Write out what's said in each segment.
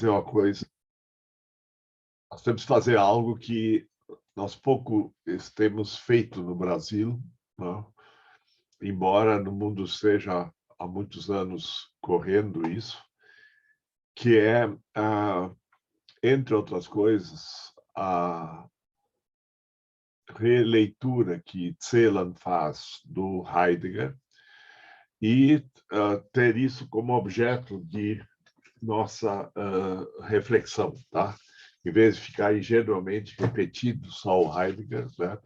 dizer uma coisa. Nós temos que fazer algo que nós pouco temos feito no Brasil, né? Embora no mundo esteja há muitos anos correndo isso, que é, entre outras coisas, a releitura que Celan faz do Heidegger e ter isso como objeto de nossa reflexão, tá? Em vez de ficar ingenuamente repetido só o Heidegger, né?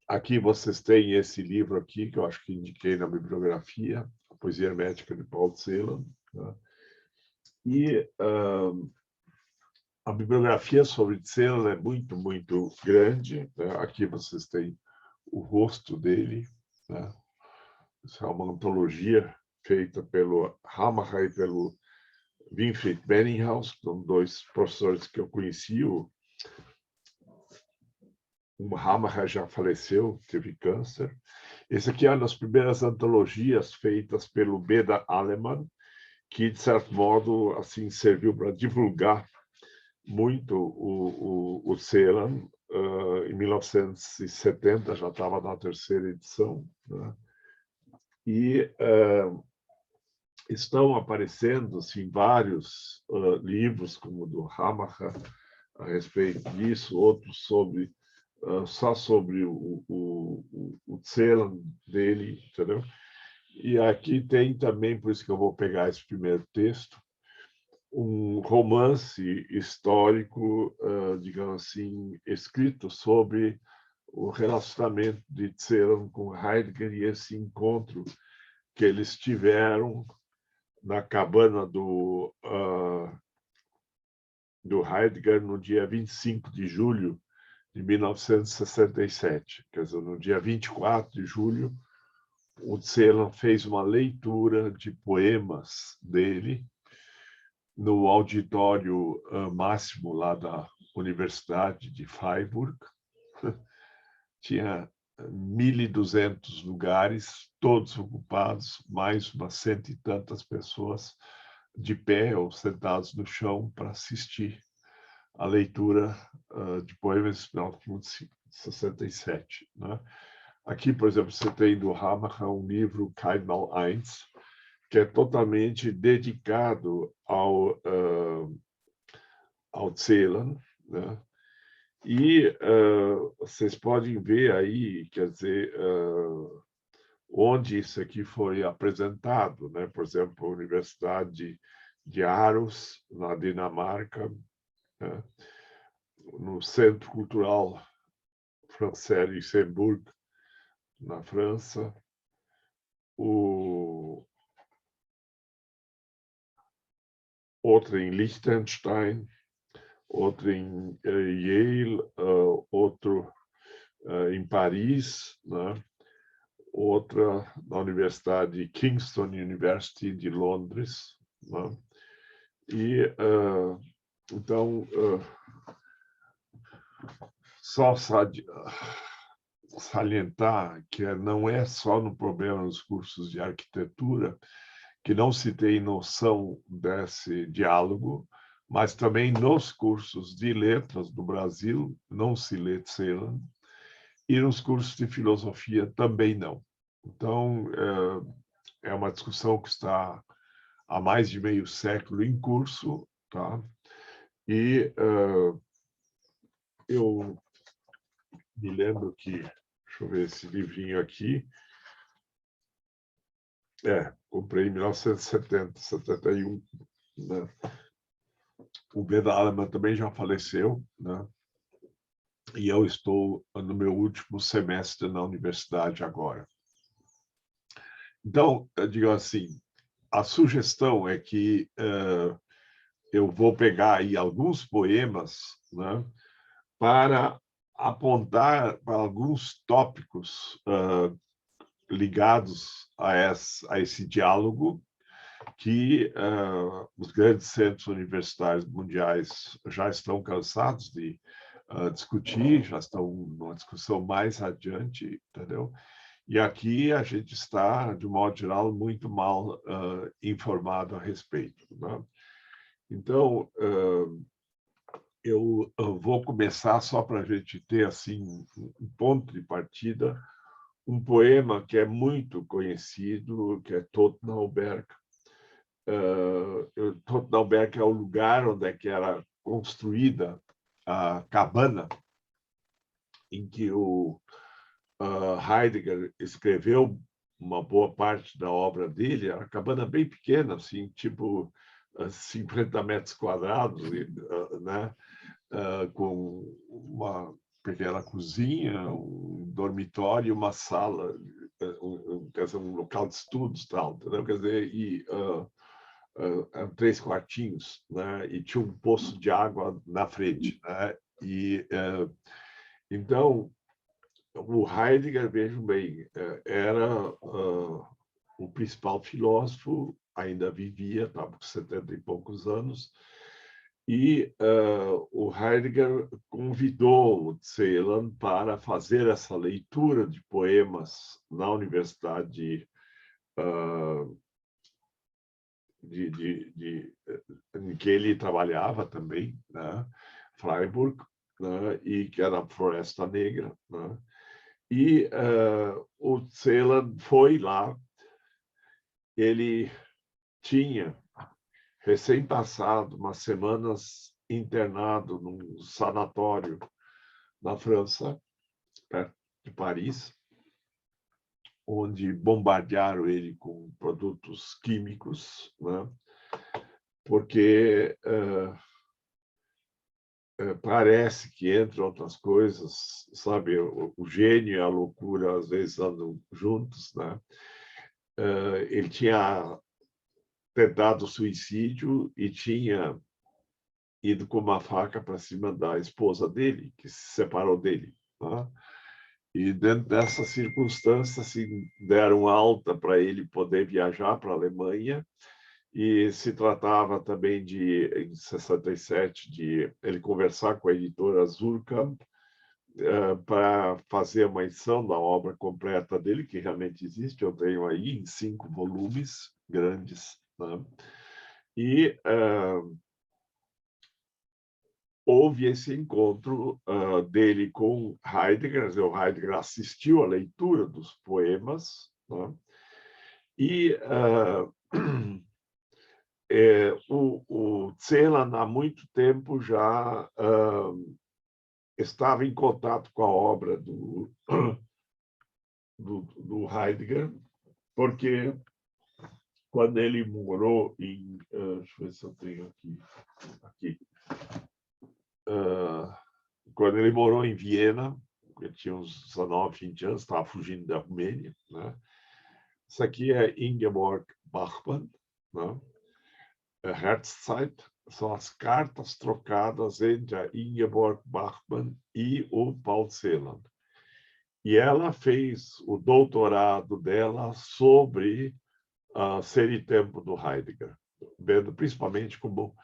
Aqui vocês têm esse livro aqui, que eu acho que indiquei na bibliografia, A Poesia Hermética de Paul Celan, né? E a bibliografia sobre Celan é muito, muito grande, né? Aqui vocês têm o rosto dele, né? Isso é uma antologia feita pelo Hamacher e pelo Winfried Benninghaus, que são dois professores que eu conheci. O Hamacher já faleceu, teve câncer. Esse aqui é uma das primeiras antologias feitas pelo Beda Aleman, que, de certo modo, assim, serviu para divulgar muito o Celan. Em 1970 já estava na terceira edição, né? E estão aparecendo assim, vários livros, como o do Hamacher, a respeito disso, outros sobre só sobre o Celan dele, entendeu? E aqui tem também, por isso que eu vou pegar esse primeiro texto, um romance histórico, digamos assim, escrito sobre o relacionamento de Celan com Heidegger e esse encontro que eles tiveram na cabana do Heidegger no dia 25 de julho de 1967. Quer dizer, no dia 24 de julho, o Celan fez uma leitura de poemas dele no auditório máximo lá da Universidade de Freiburg. Tinha 1.200 lugares, todos ocupados, mais umas 100 e tantas pessoas de pé ou sentados no chão para assistir a leitura de poemas de 67. Né? Aqui, por exemplo, você tem do Hamacher um livro, Keinmal I, que é totalmente dedicado ao Celan, né? E vocês podem ver aí, quer dizer, onde isso aqui foi apresentado, né? Por exemplo, a Universidade de Aarhus, na Dinamarca, né? No Centro Cultural Francês Luxemburgo, na França, outro em Liechtenstein, outro em Yale, outro em Paris, né? Outra na Universidade Kingston University de Londres, né? E então só salientar que não é só no problema dos cursos de arquitetura que não se tem noção desse diálogo, mas também nos cursos de letras do Brasil não se lê Celan, e nos cursos de filosofia também não. Então, é uma discussão que está há mais de meio século em curso, tá? E eu me lembro que, deixa eu ver esse livrinho aqui, comprei em 1970, 71, né? O Beda Aleman também já faleceu, né? E eu estou no meu último semestre na universidade agora. Então, eu digo assim, a sugestão é que eu vou pegar aí alguns poemas, né, para apontar para alguns tópicos ligados a esse diálogo que os grandes centros universitários mundiais já estão cansados de discutir, já estão numa discussão mais adiante, entendeu? E aqui a gente está, de modo geral, muito mal informado a respeito, né? Então, eu vou começar só para a gente ter assim um ponto de partida, um poema que é muito conhecido, que é Tottenauberg. Tottenauberg é o lugar onde é que era construída a cabana em que o Heidegger escreveu uma boa parte da obra dele. Era uma cabana bem pequena, assim, tipo 50 metros quadrados, né? Com uma pequena cozinha, um dormitório, uma sala, quer dizer, um local de estudos, tal, entendeu? Quer dizer, e eram 3 quartinhos, né? E tinha um poço de água na frente, né? E então o Heidegger, vejam bem, era o principal filósofo, ainda vivia, estava com 70 e poucos anos, e o Heidegger convidou o Celan para fazer essa leitura de poemas na Universidade em que ele trabalhava também, né? Freiburg, né? E que era a Floresta Negra, né? E o Celan foi lá, ele tinha recém-passado umas semanas internado num sanatório na França, perto de Paris, onde bombardearam ele com produtos químicos, né? Porque parece que, entre outras coisas, sabe, o gênio e a loucura às vezes andam juntos, né? Ele tinha tentado suicídio e tinha ido com uma faca para cima da esposa dele, que se separou dele, né? E dentro dessa circunstância, assim, deram alta para ele poder viajar para a Alemanha. E se tratava também de, em 67, de ele conversar com a editora Zurkamp para fazer uma edição da obra completa dele, que realmente existe, eu tenho aí em 5 volumes grandes, né? E houve esse encontro dele com Heidegger. O Heidegger assistiu à leitura dos poemas, né? E o Celan, há muito tempo, já estava em contato com a obra do Heidegger, porque quando ele morou em... deixa eu ver se eu tenho aqui. Quando ele morou em Viena, ele tinha uns 19, 20 anos, estava fugindo da Romênia, né? Isso aqui é Ingeborg Bachmann, né? Herzzeit, são as cartas trocadas entre a Ingeborg Bachmann e o Paul Celan. E ela fez o doutorado dela sobre Ser e Tempo do Heidegger, vendo principalmente como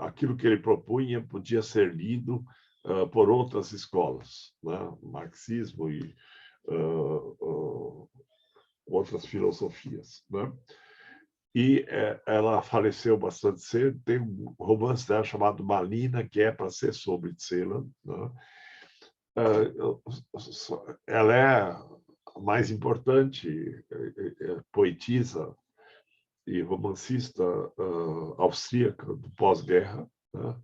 aquilo que ele propunha podia ser lido por outras escolas, né? Marxismo e outras filosofias, né? E ela faleceu bastante cedo. Tem um romance dela chamado Malina, que é para ser sobre Celan, né? Ela é a mais importante poetisa e romancista austríaca do pós-guerra, né?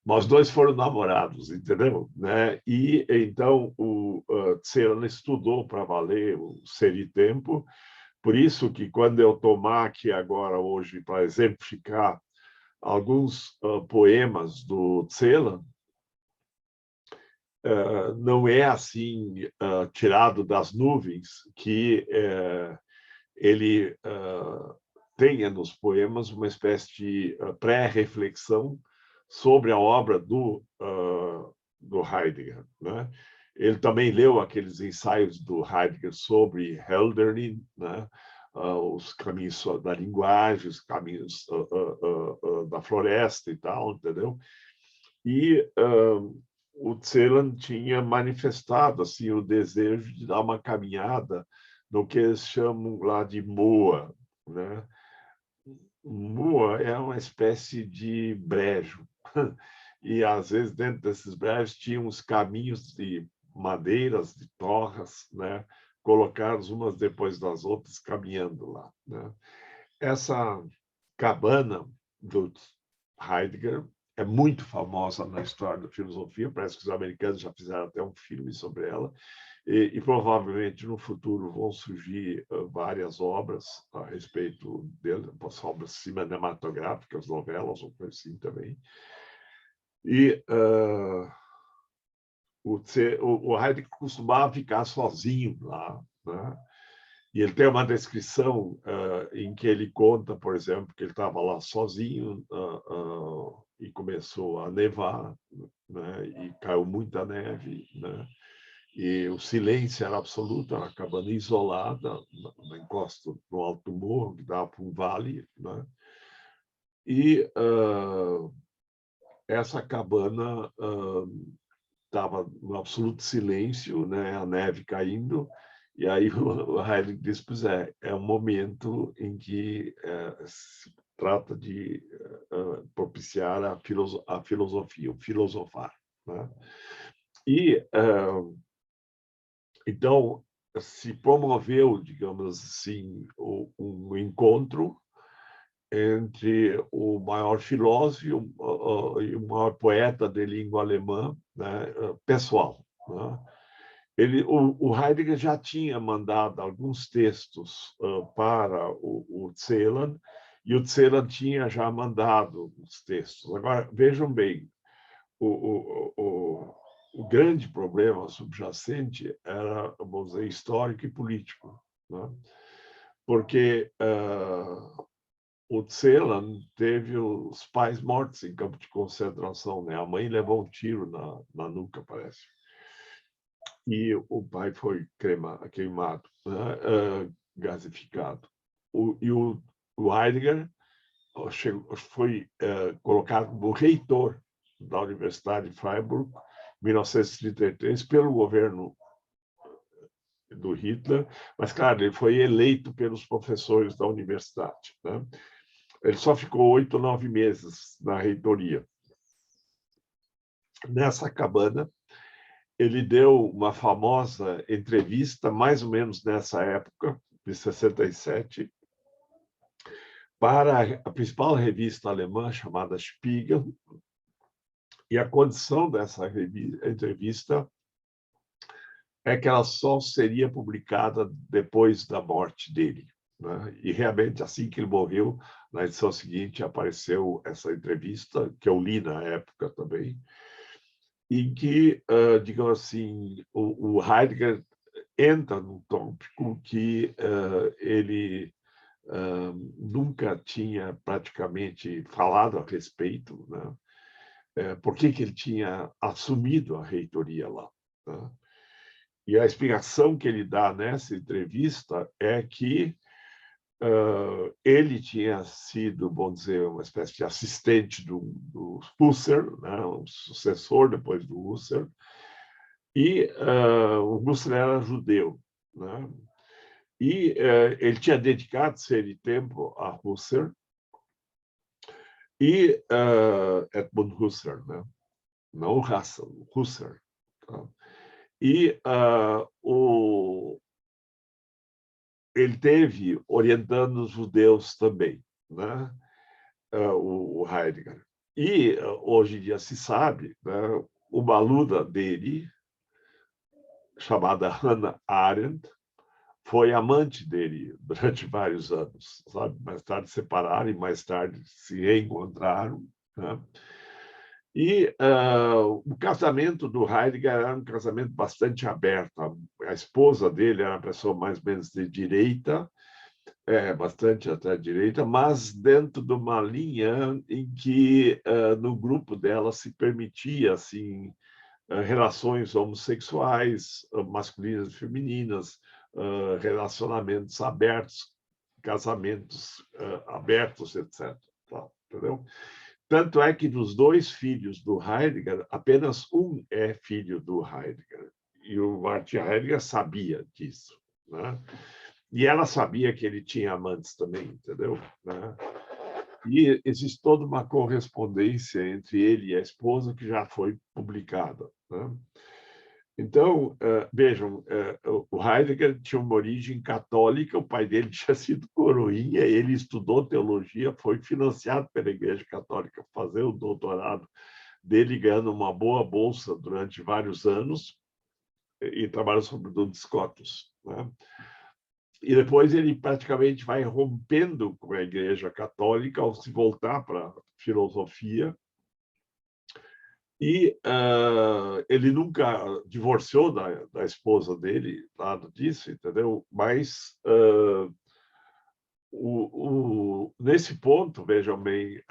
Mas dois foram namorados, entendeu? Né? E então o Celan estudou para valer o Ser e Tempo. Por isso que quando eu tomar aqui agora, hoje, para exemplificar alguns poemas do Celan, não é assim tirado das nuvens que ele tenha nos poemas uma espécie de pré-reflexão sobre a obra do Heidegger, né? Ele também leu aqueles ensaios do Heidegger sobre Hölderlin, né? Os caminhos da linguagem, os caminhos da floresta e tal, entendeu? E o Celan tinha manifestado assim o desejo de dar uma caminhada no que eles chamam lá de Moa, né? Mua é uma espécie de brejo. E, às vezes, dentro desses brejos, tinha uns caminhos de madeiras, de torras, né? Colocados umas depois das outras, caminhando lá, né? Essa cabana do Heidegger é muito famosa na história da filosofia, parece que os americanos já fizeram até um filme sobre ela, e provavelmente no futuro vão surgir várias obras a respeito dele, obras cinematográficas, novelas ou coisa assim também. E o Heidegger costumava ficar sozinho lá, né? E ele tem uma descrição em que ele conta, por exemplo, que ele estava lá sozinho e começou a nevar, né? E caiu muita neve, né? E o silêncio era absoluto, era uma cabana isolada, na encosta no alto morro, que dava para um vale, né? E essa cabana estava no absoluto silêncio, né? A neve caindo, e aí o Heidegger diz, pois é um momento em que se trata de propiciar a filosofia, o filosofar, né? E, então, se promoveu, digamos assim, um encontro entre o maior filósofo e o maior poeta de língua alemã, né, pessoal, né? O Heidegger já tinha mandado alguns textos para o Celan, e o Celan tinha já mandado os textos. Agora, vejam bem, o grande problema subjacente era, vamos dizer, histórico e político, né? Porque o Celan teve os pais mortos em campo de concentração, né? A mãe levou um tiro na nuca, parece. E o pai foi queimado, né? Gasificado. O Heidegger foi colocado como reitor da Universidade de Freiburg, em 1933, pelo governo do Hitler, mas, claro, ele foi eleito pelos professores da universidade, né? Ele só ficou 8 ou 9 meses na reitoria. Nessa cabana, ele deu uma famosa entrevista, mais ou menos nessa época, de 67, para a principal revista alemã, chamada Spiegel, e a condição dessa entrevista é que ela só seria publicada depois da morte dele, né? E realmente, assim que ele morreu, na edição seguinte apareceu essa entrevista, que eu li na época também, em que, digamos assim, o Heidegger entra num tópico que ele nunca tinha praticamente falado a respeito, né? Por que ele tinha assumido a reitoria lá, né? E a explicação que ele dá nessa entrevista é que ele tinha sido, vamos dizer, uma espécie de assistente do Husserl, né? Um sucessor depois do Husserl, e o Husserl era judeu, né? E ele tinha dedicado série tempo a Husserl e Edmund Husserl, né? Não Russell, Husserl. Tá? E ele teve orientando os judeus também, né? O Heidegger. E hoje em dia se sabe, né? Uma aluna dele, chamada Hannah Arendt, foi amante dele durante vários anos, sabe? Mais tarde se separaram e mais tarde se reencontraram, né? E o casamento do Heidegger era um casamento bastante aberto. A esposa dele era uma pessoa mais ou menos de direita, bastante até direita, mas dentro de uma linha em que no grupo dela se permitia assim relações homossexuais, masculinas e femininas, relacionamentos abertos, casamentos abertos, etc. Tá, entendeu? Tanto é que dos 2 filhos do Heidegger, apenas um é filho do Heidegger. E o Martin Heidegger sabia disso, né? E ela sabia que ele tinha amantes também, entendeu? Né? E existe toda uma correspondência entre ele e a esposa que já foi publicada, né? Então, vejam, o Heidegger tinha uma origem católica, o pai dele tinha sido coroinha, ele estudou teologia, foi financiado pela Igreja Católica para fazer o doutorado dele, ganhando uma boa bolsa durante vários anos, e trabalha sobre Duns Scotus, né? E depois ele praticamente vai rompendo com a Igreja Católica ao se voltar para a filosofia. E ele nunca divorciou da esposa dele, nada disso, entendeu? Mas nesse ponto, vejam bem,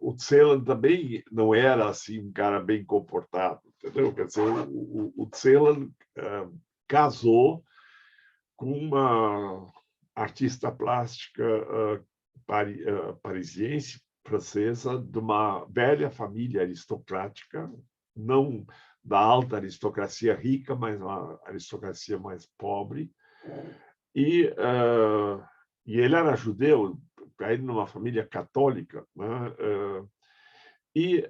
o Celan também não era assim um cara bem comportado, entendeu? Quer dizer, o Celan casou com uma artista plástica parisiense, francesa, de uma velha família aristocrática, não da alta aristocracia rica, mas uma aristocracia mais pobre. E ele era judeu, caído numa família católica, né? E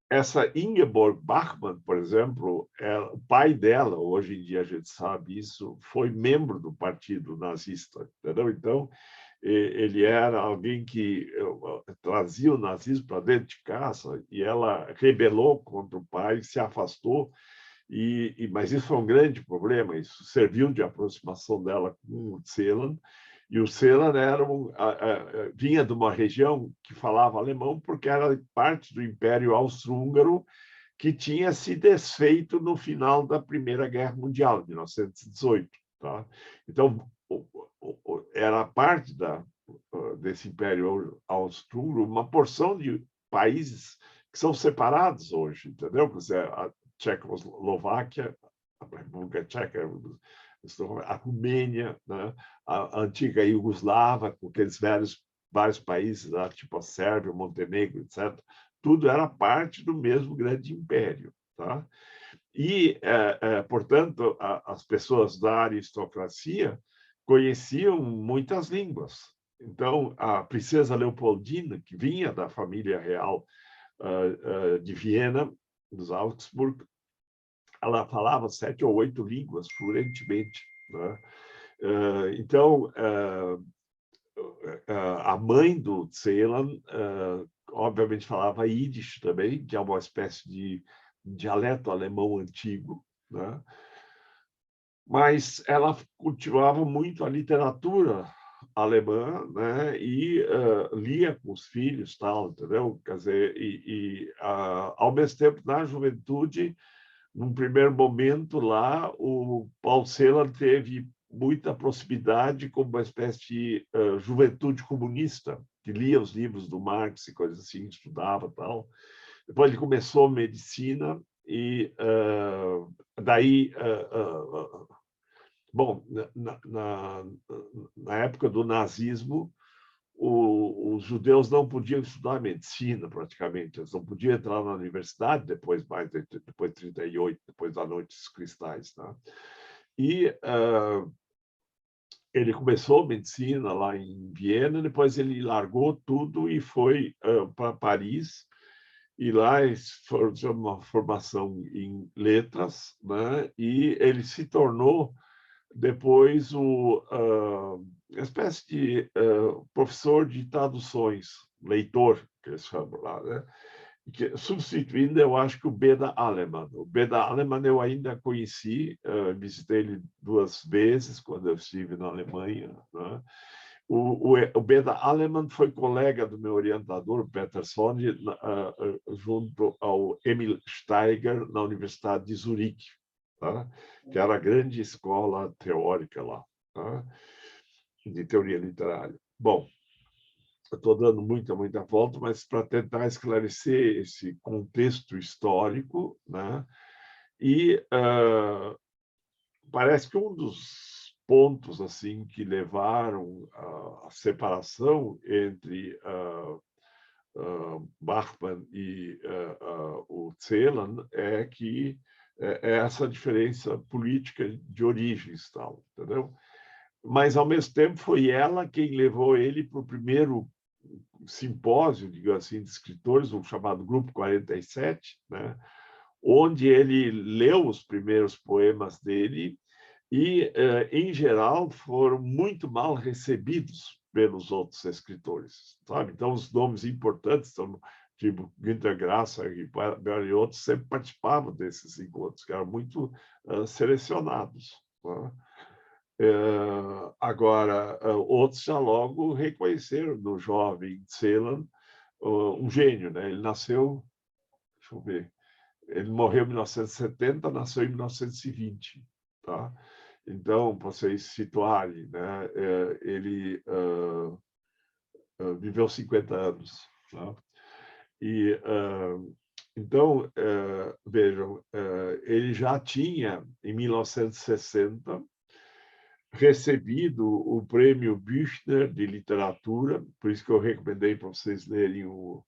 essa Ingeborg Bachmann, por exemplo, o pai dela, hoje em dia a gente sabe isso, foi membro do partido nazista, entendeu? Então, ele era alguém que trazia o nazismo para dentro de casa, e ela rebelou contra o pai, se afastou, mas isso foi um grande problema, isso serviu de aproximação dela com o Celan, e o Celan vinha de uma região que falava alemão, porque era parte do Império Austro-Húngaro, que tinha se desfeito no final da Primeira Guerra Mundial, de 1918. Tá? Então, era parte desse Império Austro-Húngaro uma porção de países que são separados hoje, entendeu? A Tchecoslováquia, a República Tcheca, a Romênia, né? A antiga Iugoslávia, com aqueles vários países, né? Tipo a Sérvia, Montenegro, etc. Tudo era parte do mesmo grande império. Tá? E, portanto, as pessoas da aristocracia conheciam muitas línguas. Então, a princesa Leopoldina, que vinha da família real de Viena, dos Augsburg, ela falava 7 ou 8 línguas fluentemente, né? Então, a mãe do Celan, obviamente, falava Yiddish também, que é uma espécie de dialeto alemão antigo, né? Mas ela cultivava muito a literatura alemã, né? E lia com os filhos, tal, entendeu? Quer dizer, ao mesmo tempo, na juventude, num primeiro momento lá, o Paul Celan teve muita proximidade com uma espécie de juventude comunista, que lia os livros do Marx e coisas assim, estudava tal. Depois ele começou medicina e daí, bom, na época do nazismo, os judeus não podiam estudar medicina, praticamente. Eles não podiam entrar na universidade depois de 38, depois da Noite dos Cristais. Tá? E ele começou medicina lá em Viena, depois ele largou tudo e foi para Paris. E lá foi uma formação em letras, né? E ele se tornou depois uma espécie de professor de traduções, leitor, que eles chamam lá, né? Substituindo, eu acho que o Beda Alemann. O Beda Alemann eu ainda conheci, visitei ele 2 vezes quando eu estive na Alemanha, né? O Beda Alemann foi colega do meu orientador, Peterson, junto ao Emil Steiger, na Universidade de Zurique, tá? Que era a grande escola teórica lá, tá? De teoria literária. Bom, eu estou dando muita volta, mas para tentar esclarecer esse contexto histórico, né? E parece que um dos pontos assim que levaram à separação entre Bachmann e o Celan é que essa diferença política de origens, tal, entendeu? Mas, ao mesmo tempo, foi ela quem levou ele para o primeiro simpósio, digamos assim, de escritores, um chamado Grupo 47, né? Onde ele leu os primeiros poemas dele e, em geral, foram muito mal recebidos pelos outros escritores, sabe? Então, os nomes importantes, tipo Günter Grass e outros, sempre participavam desses encontros, que eram muito selecionados, né? Agora, outros já logo reconheceram no jovem Celan um gênio, né? Ele nasceu, deixa eu ver, ele morreu em 1970, nasceu em 1920, tá? Então, para vocês se situarem, né? Ele viveu 50 anos, tá? E então, vejam, ele já tinha, em 1960, recebido o prêmio Büchner de literatura, por isso que eu recomendei para vocês lerem o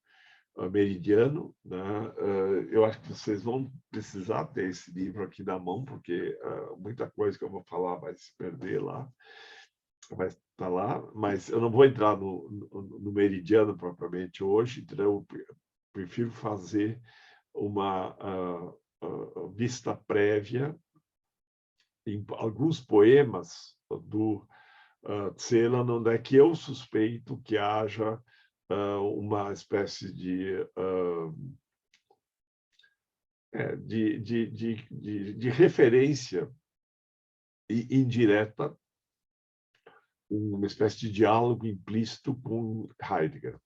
Meridiano, né? Eu acho que vocês vão precisar ter esse livro aqui na mão, porque muita coisa que eu vou falar vai se perder lá, vai estar lá, mas eu não vou entrar no Meridiano propriamente hoje, então eu prefiro fazer uma vista prévia em alguns poemas do Celan, onde é que eu suspeito que haja uma espécie de referência indireta, uma espécie de diálogo implícito com Heidegger.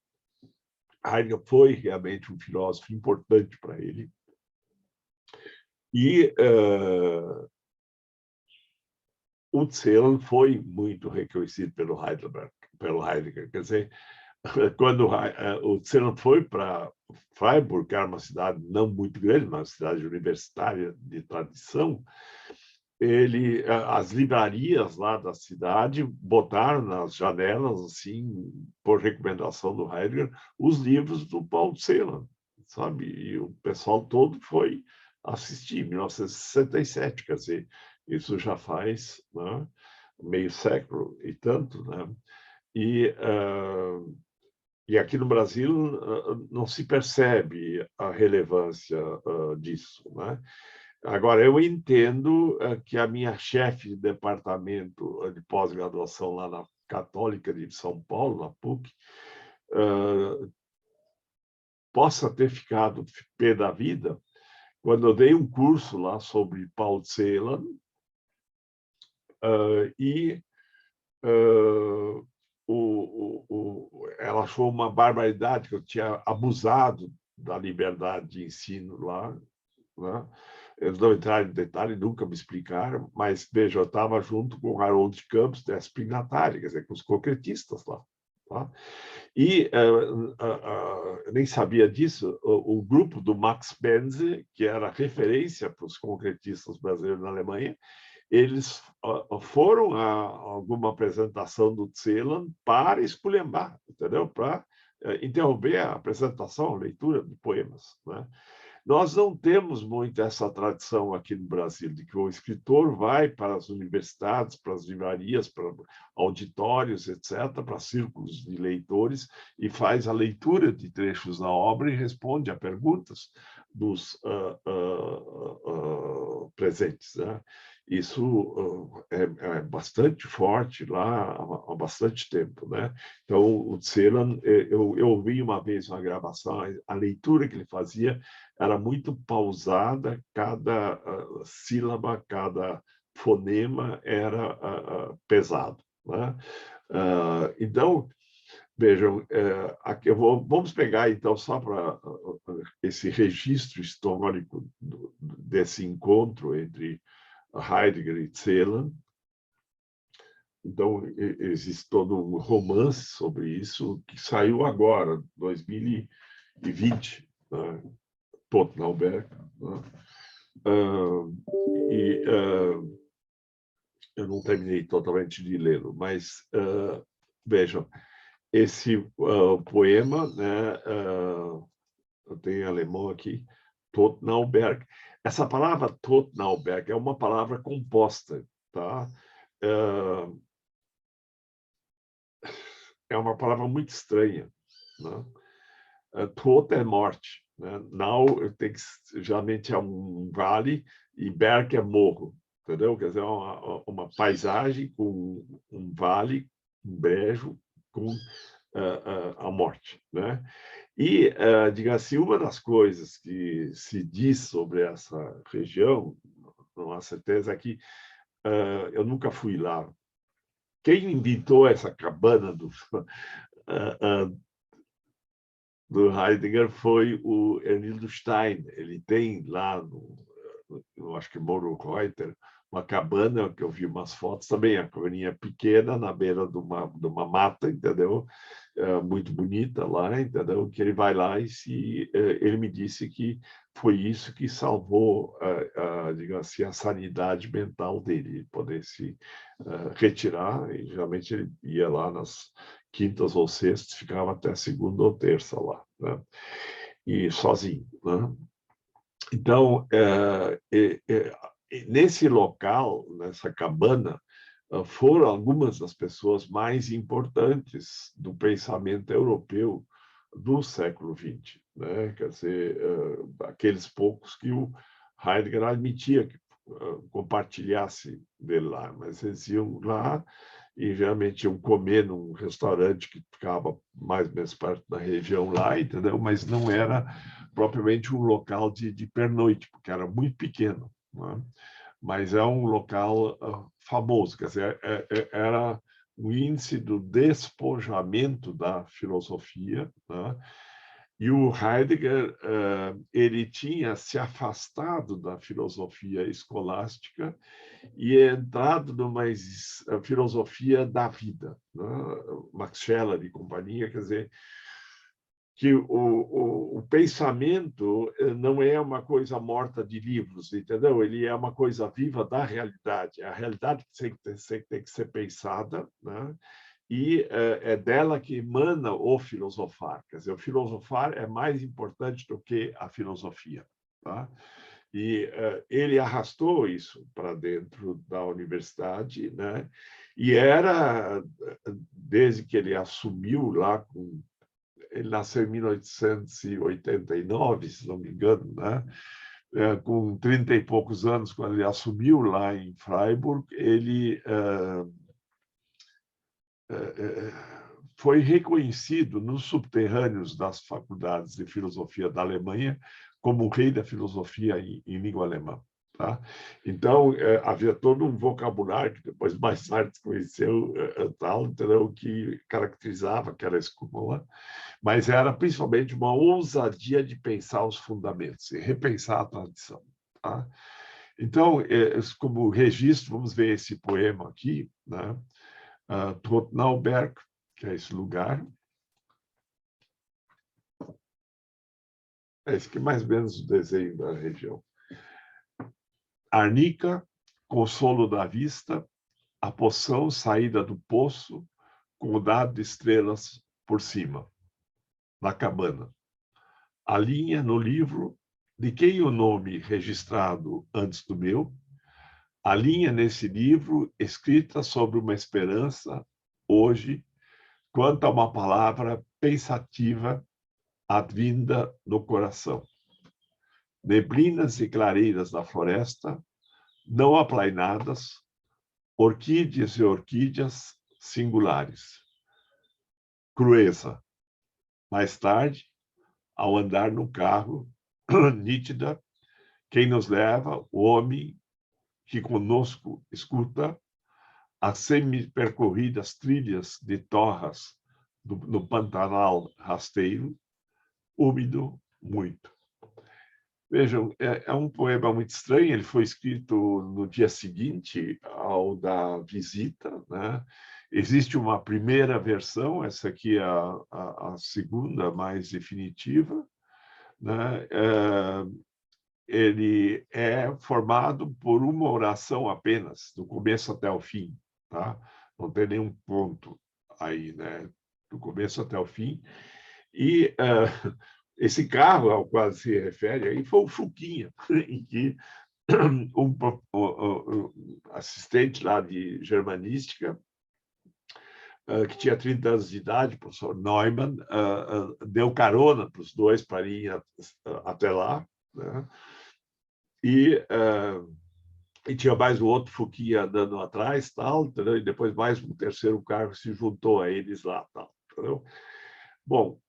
Heidegger foi realmente um filósofo importante para ele. E o Celan foi muito reconhecido pelo Heidegger. Quer dizer, quando o Celan foi para Freiburg, que era uma cidade não muito grande, uma cidade universitária de tradição, as livrarias lá da cidade botaram nas janelas, assim, por recomendação do Heidegger, os livros do Paul Celan, sabe? E o pessoal todo foi assistir, em 1967, quer dizer, isso já faz, né, meio século e tanto, né? E aqui no Brasil não se percebe a relevância disso, né? Agora, eu entendo que a minha chefe de departamento de pós-graduação lá na Católica de São Paulo, na PUC, possa ter ficado pé da vida quando eu dei um curso lá sobre Paul Celan e ela achou uma barbaridade que eu tinha abusado da liberdade de ensino lá, né? Eles não entraram em detalhe, nunca me explicaram, mas, veja, eu estava junto com o Harold de Campos, da Spinatária, quer dizer, com os concretistas lá. Tá? E eu nem sabia disso, o grupo do Max Benze, que era referência para os concretistas brasileiros na Alemanha, eles foram a alguma apresentação do Celan para esculhambar, entendeu? Para interromper a apresentação, a leitura de poemas, né? Nós não temos muito essa tradição aqui no Brasil, de que o escritor vai para as universidades, para as livrarias, para auditórios, etc., para círculos de leitores, e faz a leitura de trechos da obra e responde a perguntas dos presentes, né? Isso é bastante forte lá há bastante tempo, né? Então, o Celan, eu ouvi uma vez uma gravação, a leitura que ele fazia era muito pausada, cada sílaba, cada fonema era pesado, né? Então, vejam, vamos pegar, então, só para esse registro histórico desse encontro entre Heidegger e Celan. Então, existe todo um romance sobre isso, que saiu agora, 2020, né? Tottenhauberg, né? Eu não terminei totalmente de lê-lo, mas vejam, esse poema, né, eu tenho em alemão aqui, Tottenhauberg. Essa palavra Tottenhauberg é uma palavra composta, tá? É uma palavra muito estranha, né? Tod é morte, né? Nau tem que, geralmente é um vale e Berg é morro, entendeu? Quer dizer, uma paisagem com um vale, um brejo, com a morte, né? E, diga assim, uma das coisas que se diz sobre essa região, não há certeza, é que eu nunca fui lá. Quem inventou essa cabana do Heidegger foi o Ernildo Stein. Ele tem lá, eu acho que Morro Reuter, uma cabana, que eu vi umas fotos também, a cabaninha pequena, na beira de uma mata, entendeu? Muito bonita lá, entendeu? Que ele vai lá e ele me disse que foi isso que salvou, digamos assim, a sanidade mental dele, poder se retirar, e geralmente ele ia lá nas quintas ou sextas, ficava até segunda ou terça lá, né? E sozinho, né? Então, nesse local, nessa cabana, foram algumas das pessoas mais importantes do pensamento europeu do século XX, né? Quer dizer, aqueles poucos que o Heidegger admitia que compartilhasse dele lá, mas eles iam lá e realmente iam comer num restaurante que ficava mais ou menos perto da região lá, entendeu? Mas não era propriamente um local de pernoite, porque era muito pequeno, né? Mas é um local famoso, quer dizer, era o índice do despojamento da filosofia, né? E o Heidegger, ele tinha se afastado da filosofia escolástica e entrado numa filosofia da vida, né? Max Scheler e companhia, quer dizer, que o pensamento não é uma coisa morta de livros, entendeu? Ele é uma coisa viva da realidade. A realidade tem que ser pensada, né? E é dela que emana o filosofar. Quer dizer, o filosofar é mais importante do que a filosofia, tá? E ele arrastou isso para dentro da universidade, né? E era, desde que ele assumiu lá, ele nasceu em 1889, se não me engano, né? Com 30 e poucos anos, quando ele assumiu lá em Freiburg, ele foi reconhecido nos subterrâneos das faculdades de filosofia da Alemanha como o rei da filosofia em língua alemã. Tá? Então, havia todo um vocabulário que depois, mais tarde, se conheceu, tal, entendeu? Que caracterizava aquela escola, mas era principalmente uma ousadia de pensar os fundamentos e repensar a tradição. Tá? Então, como registro, vamos ver esse poema aqui, né? Totnauberg, que é esse lugar. Esse aqui é mais ou menos o desenho da região. Arnica, consolo da vista, a poção saída do poço, com o dado de estrelas por cima, na cabana. A linha no livro, de quem o nome registrado antes do meu, a linha nesse livro escrita sobre uma esperança, hoje, quanto a uma palavra pensativa advinda no coração. Neblinas e clareiras da floresta, não aplainadas, orquídeas e orquídeas singulares. Crueza. Mais tarde, ao andar no carro, nítida, quem nos leva, o homem que conosco escuta, as semi-percorridas trilhas de torras no Pantanal rasteiro, úmido muito. Vejam, é um poema muito estranho, ele foi escrito no dia seguinte ao da visita, né? Existe uma primeira versão, essa aqui é a segunda, mais definitiva, né? Ele é formado por uma oração apenas, do começo até o fim, tá? Não tem nenhum ponto aí, né? Do começo até o fim. E esse carro ao qual se refere aí foi o Fuquinha, em que um assistente lá de germanística que tinha 30 anos de idade, o professor Neumann, deu carona para os dois para ir até lá, né? E tinha mais um outro Fuquinha andando atrás, tal, entendeu? E depois mais um terceiro carro se juntou a eles lá, tal, entendeu? Bom,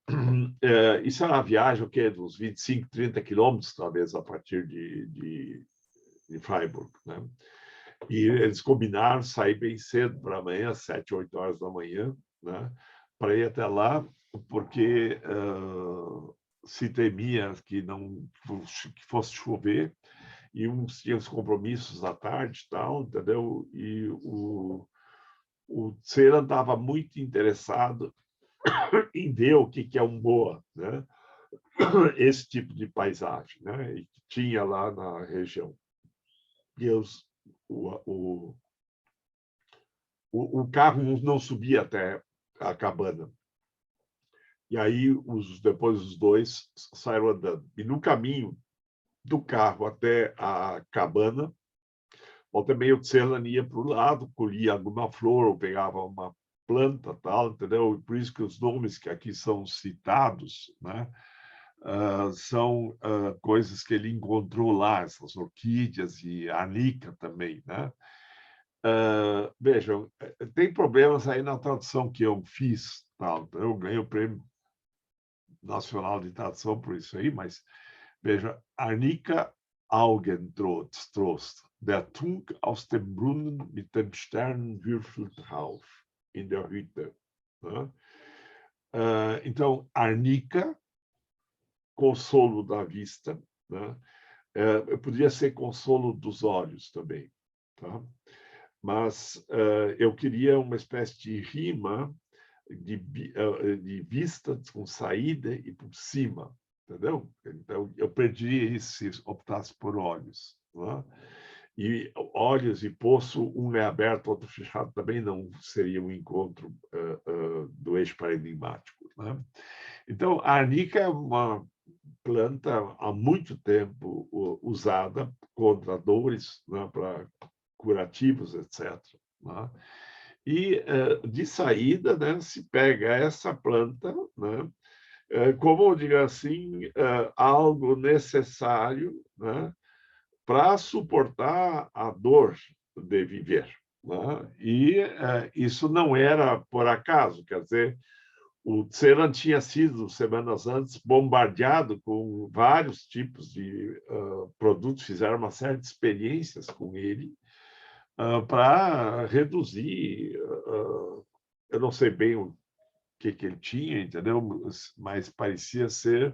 isso era uma viagem, o quê? De uns 25, 30 quilômetros, talvez, a partir de Freiburg, né? E eles combinaram sair bem cedo para amanhã, 7, 8 horas da manhã, né? Para ir até lá, porque se temia que não que fosse chover, e uns tinham os compromissos à tarde, tal, entendeu? E o Celan estava muito interessado em ver o que é um boa, né? Esse tipo de paisagem, né? E que tinha lá na região. E o carro não subia até a cabana. E aí, depois os dois saíram andando. E no caminho do carro até a cabana, volta e meia o Celan ia para o lado, colhia alguma flor ou pegava uma planta, tal, entendeu? Por isso que os nomes que aqui são citados, né, são coisas que ele encontrou lá, essas orquídeas e a arnica também, né? Vejam, tem problemas aí na tradução que eu fiz, tal. Eu ganhei o Prêmio Nacional de Tradução por isso aí, mas veja, Arnica Augentrost, der Trunk aus dem Brunnen mit dem Sternenwürfel drauf, in der Hütte. Né? Então, Arnica, consolo da vista, né? Podia ser consolo dos olhos também, tá? Mas eu queria uma espécie de rima de vista com saída e por cima, entendeu? Então, eu perderia isso se optasse por olhos. Né? E olhos e poço, um é aberto, outro fechado, também não seria um encontro do eixo paradigmático. Né? Então, a arnica é uma planta há muito tempo usada contra dores, né, para curativos, etc. Né? E, de saída, né, se pega essa planta, né, como, diga assim, algo necessário, né, para suportar a dor de viver. Né? E isso não era por acaso, quer dizer, o Celan tinha sido, semanas antes, bombardeado com vários tipos de produtos, fizeram uma série de experiências com ele para reduzir. Eu não sei bem o que ele tinha, entendeu? Mas parecia ser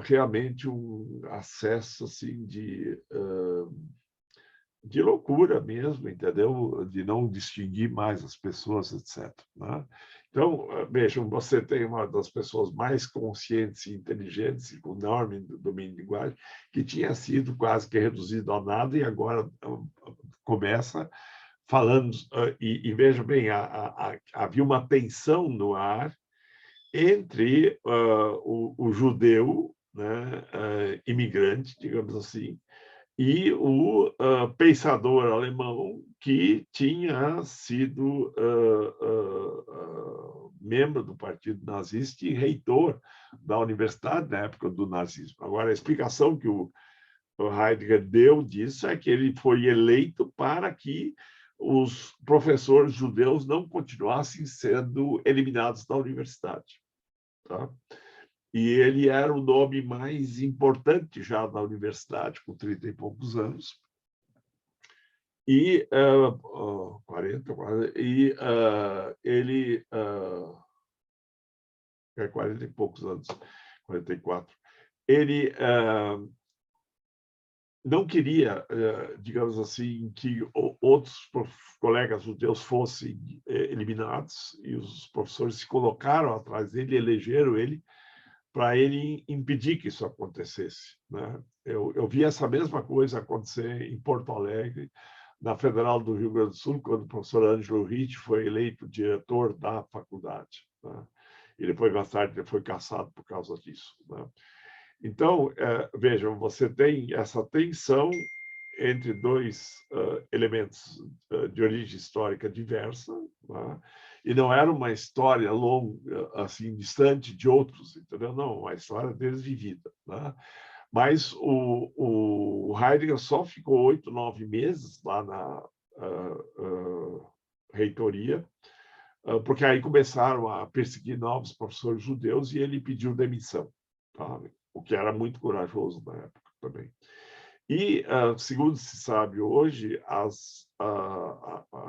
realmente um acesso assim de loucura mesmo, entendeu? De não distinguir mais as pessoas, etc. Né? Então, vejam, você tem uma das pessoas mais conscientes e inteligentes e com enorme domínio de linguagem, que tinha sido quase que reduzido a nada e agora começa falando, e veja bem, havia uma tensão no ar entre o judeu, né, imigrante, digamos assim, e o pensador alemão que tinha sido membro do Partido Nazista e reitor da universidade na época do nazismo. Agora, a explicação que o Heidegger deu disso é que ele foi eleito para que os professores judeus não continuassem sendo eliminados da universidade. Tá? E ele era o nome mais importante já da universidade, com 30 e poucos anos. E 40, e ele... 40 e poucos anos, 44. Ele não queria, digamos assim, que outros colegas judeus fossem eliminados, e os professores se colocaram atrás dele, elegeram ele, para ele impedir que isso acontecesse. Né? Eu vi essa mesma coisa acontecer em Porto Alegre, na Federal do Rio Grande do Sul, quando o professor Ângelo Ritt foi eleito diretor da faculdade. Né? E depois, mais tarde, ele foi cassado por causa disso. Né? Então, vejam, você tem essa tensão entre dois elementos de origem histórica diversa, tá? E não era uma história longa, assim, distante de outros, entendeu? Não, uma história deles vivida, tá? Mas o Heidegger só ficou 8, 9 meses lá na reitoria, porque aí começaram a perseguir novos professores judeus e ele pediu demissão, tá? O que era muito corajoso na época também. E, segundo se sabe hoje, a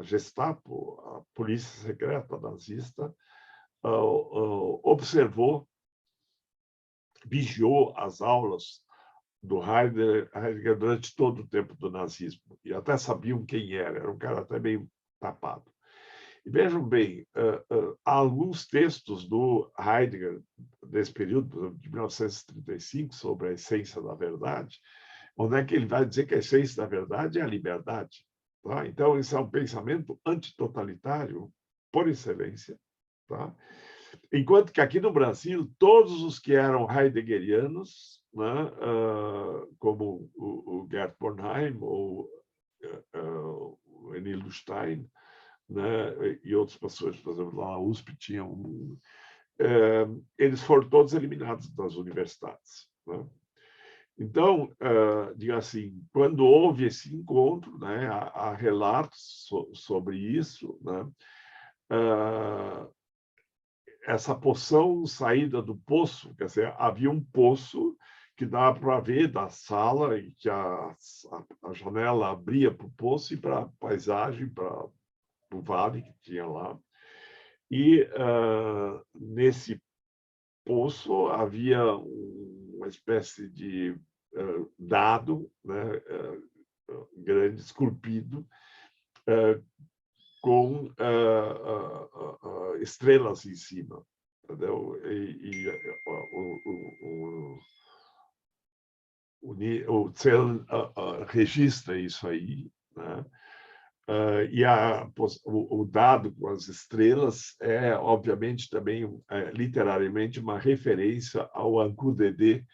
Gestapo, a polícia secreta nazista, observou, vigiou as aulas do Heidegger durante todo o tempo do nazismo, e até sabiam quem era um cara até meio tapado. E vejam bem, há alguns textos do Heidegger, desse período de 1935, sobre a essência da verdade, onde é que ele vai dizer que a essência da verdade é a liberdade. Tá? Então, esse é um pensamento antitotalitário, por excelência. Tá? Enquanto que aqui no Brasil, todos os que eram heideggerianos, né, como o Gert Bornheim ou o Enildo Stein, né, e outros professores, por exemplo, lá na USP tinham eles foram todos eliminados das universidades. Né? Então, diga assim, quando houve esse encontro, né, há relatos sobre isso, né, essa poção saída do poço, quer dizer, havia um poço que dava para ver da sala e que a janela abria para o poço e para a paisagem, para o vale que tinha lá. E nesse poço havia uma espécie de dado, né, grande, esculpido, com estrelas em cima. Entendeu? O Zell registra isso aí, né? E o dado com as estrelas é, obviamente, também, literariamente, uma referência ao Ancu-Dedê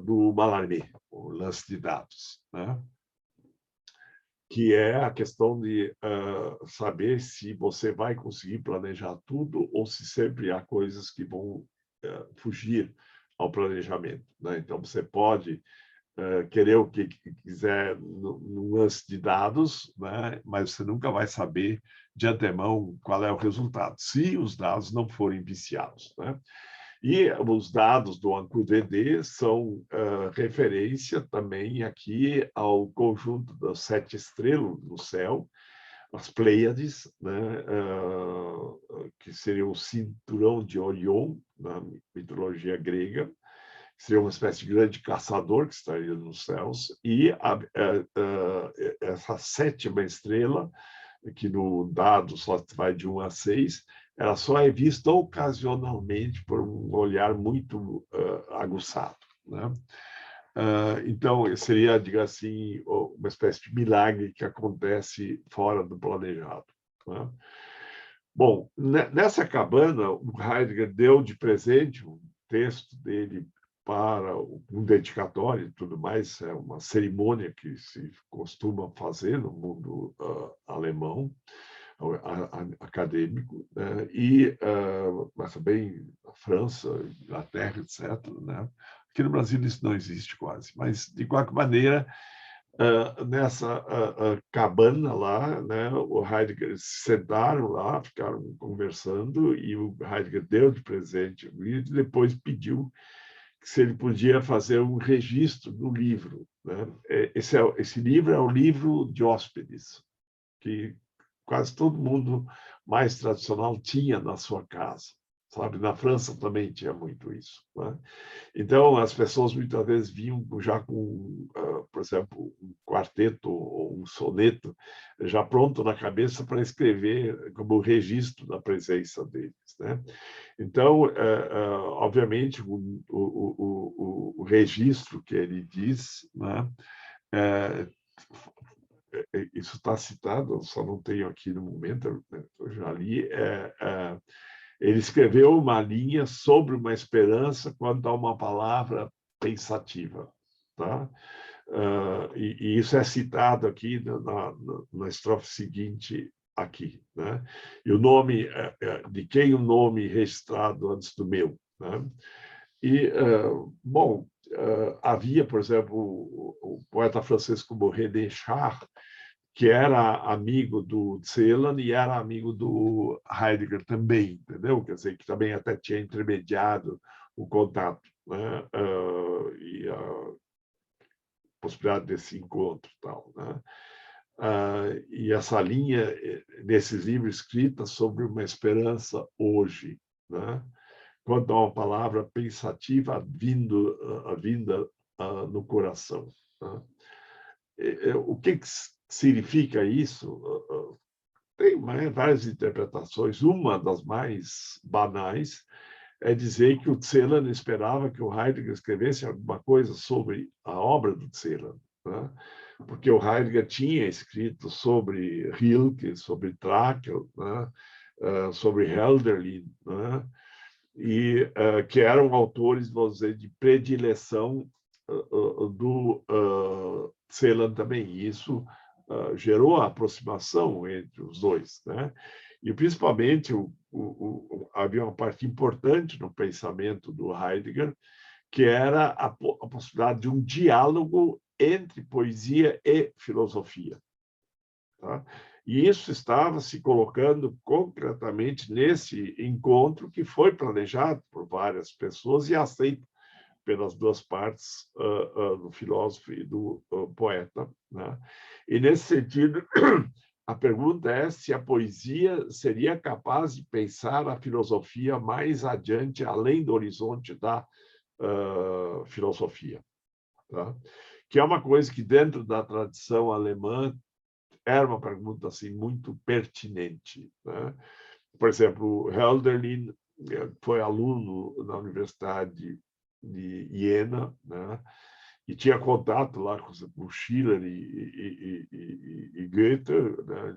do Mallarmé, o lance de dados, né? Que é a questão de saber se você vai conseguir planejar tudo ou se sempre há coisas que vão fugir ao planejamento. Né? Então, você pode querer o que quiser no lance de dados, né? Mas você nunca vai saber de antemão qual é o resultado, se os dados não forem viciados. Né? E os dados do Ancu-Dedê são referência também aqui ao conjunto das 7 estrelas no céu, as Pleiades, né, que seria o cinturão de Orion, na mitologia grega, seria uma espécie de grande caçador que estaria nos céus, e essa 7ª estrela, que no dado só vai de 1 a 6, ela só é vista ocasionalmente por um olhar muito aguçado. Né? Então, seria, diga assim, uma espécie de milagre que acontece fora do planejado. Né? Bom, nessa cabana, o Heidegger deu de presente um texto dele para um dedicatório e tudo mais, é uma cerimônia que se costuma fazer no mundo alemão, acadêmico, né? Mas também na França, Inglaterra, etc. Né? Aqui no Brasil isso não existe quase, mas, de qualquer maneira, nessa cabana lá, né, o Heidegger se sentaram lá, ficaram conversando, e o Heidegger deu de presente o livro, e depois pediu se ele podia fazer um registro do livro. Né? Esse livro é o livro de hóspedes, que quase todo mundo mais tradicional tinha na sua casa. Sabe? Na França também tinha muito isso. Né? Então, as pessoas muitas vezes vinham já com, por exemplo, um quarteto ou um soneto já pronto na cabeça para escrever como registro da presença deles. Né? Então, obviamente, o registro que ele diz, né, isso está citado, só não tenho aqui no momento, eu já li, ele escreveu uma linha sobre uma esperança quanto a uma palavra pensativa. Tá? E isso é citado aqui na estrofe seguinte aqui, né? E o nome de quem o nome registrado antes do meu, né? E bom, havia, por exemplo, o poeta francês como René Char, que era amigo do Celan e era amigo do Heidegger também, entendeu? Quer dizer, que também até tinha intermediado o contato, né? E a possibilidade desse encontro e tal, né? E essa linha desses livros escrita sobre uma esperança hoje, né? Quanto a uma palavra pensativa vinda no coração, né? O que significa isso? Tem várias interpretações. Uma das mais banais é dizer que o Celan esperava que o Heidegger escrevesse alguma coisa sobre a obra do Celan, né? Porque o Heidegger tinha escrito sobre Rilke, sobre Trakl, né? Sobre Hölderlin, né? E que eram autores, vamos dizer, de predileção do Celan também. E isso gerou a aproximação entre os dois, né? E principalmente havia uma parte importante no pensamento do Heidegger, que era a possibilidade de um diálogo entre poesia e filosofia, tá? E isso estava se colocando concretamente nesse encontro que foi planejado por várias pessoas e aceito pelas duas partes, do filósofo e do poeta, né? E, nesse sentido, a pergunta é se a poesia seria capaz de pensar a filosofia mais adiante, além do horizonte da filosofia, tá? Que é uma coisa que, dentro da tradição alemã, era uma pergunta assim, muito pertinente, né? Por exemplo, Hölderlin foi aluno na Universidade de Iena, né? E tinha contato lá com Schiller e Goethe, né?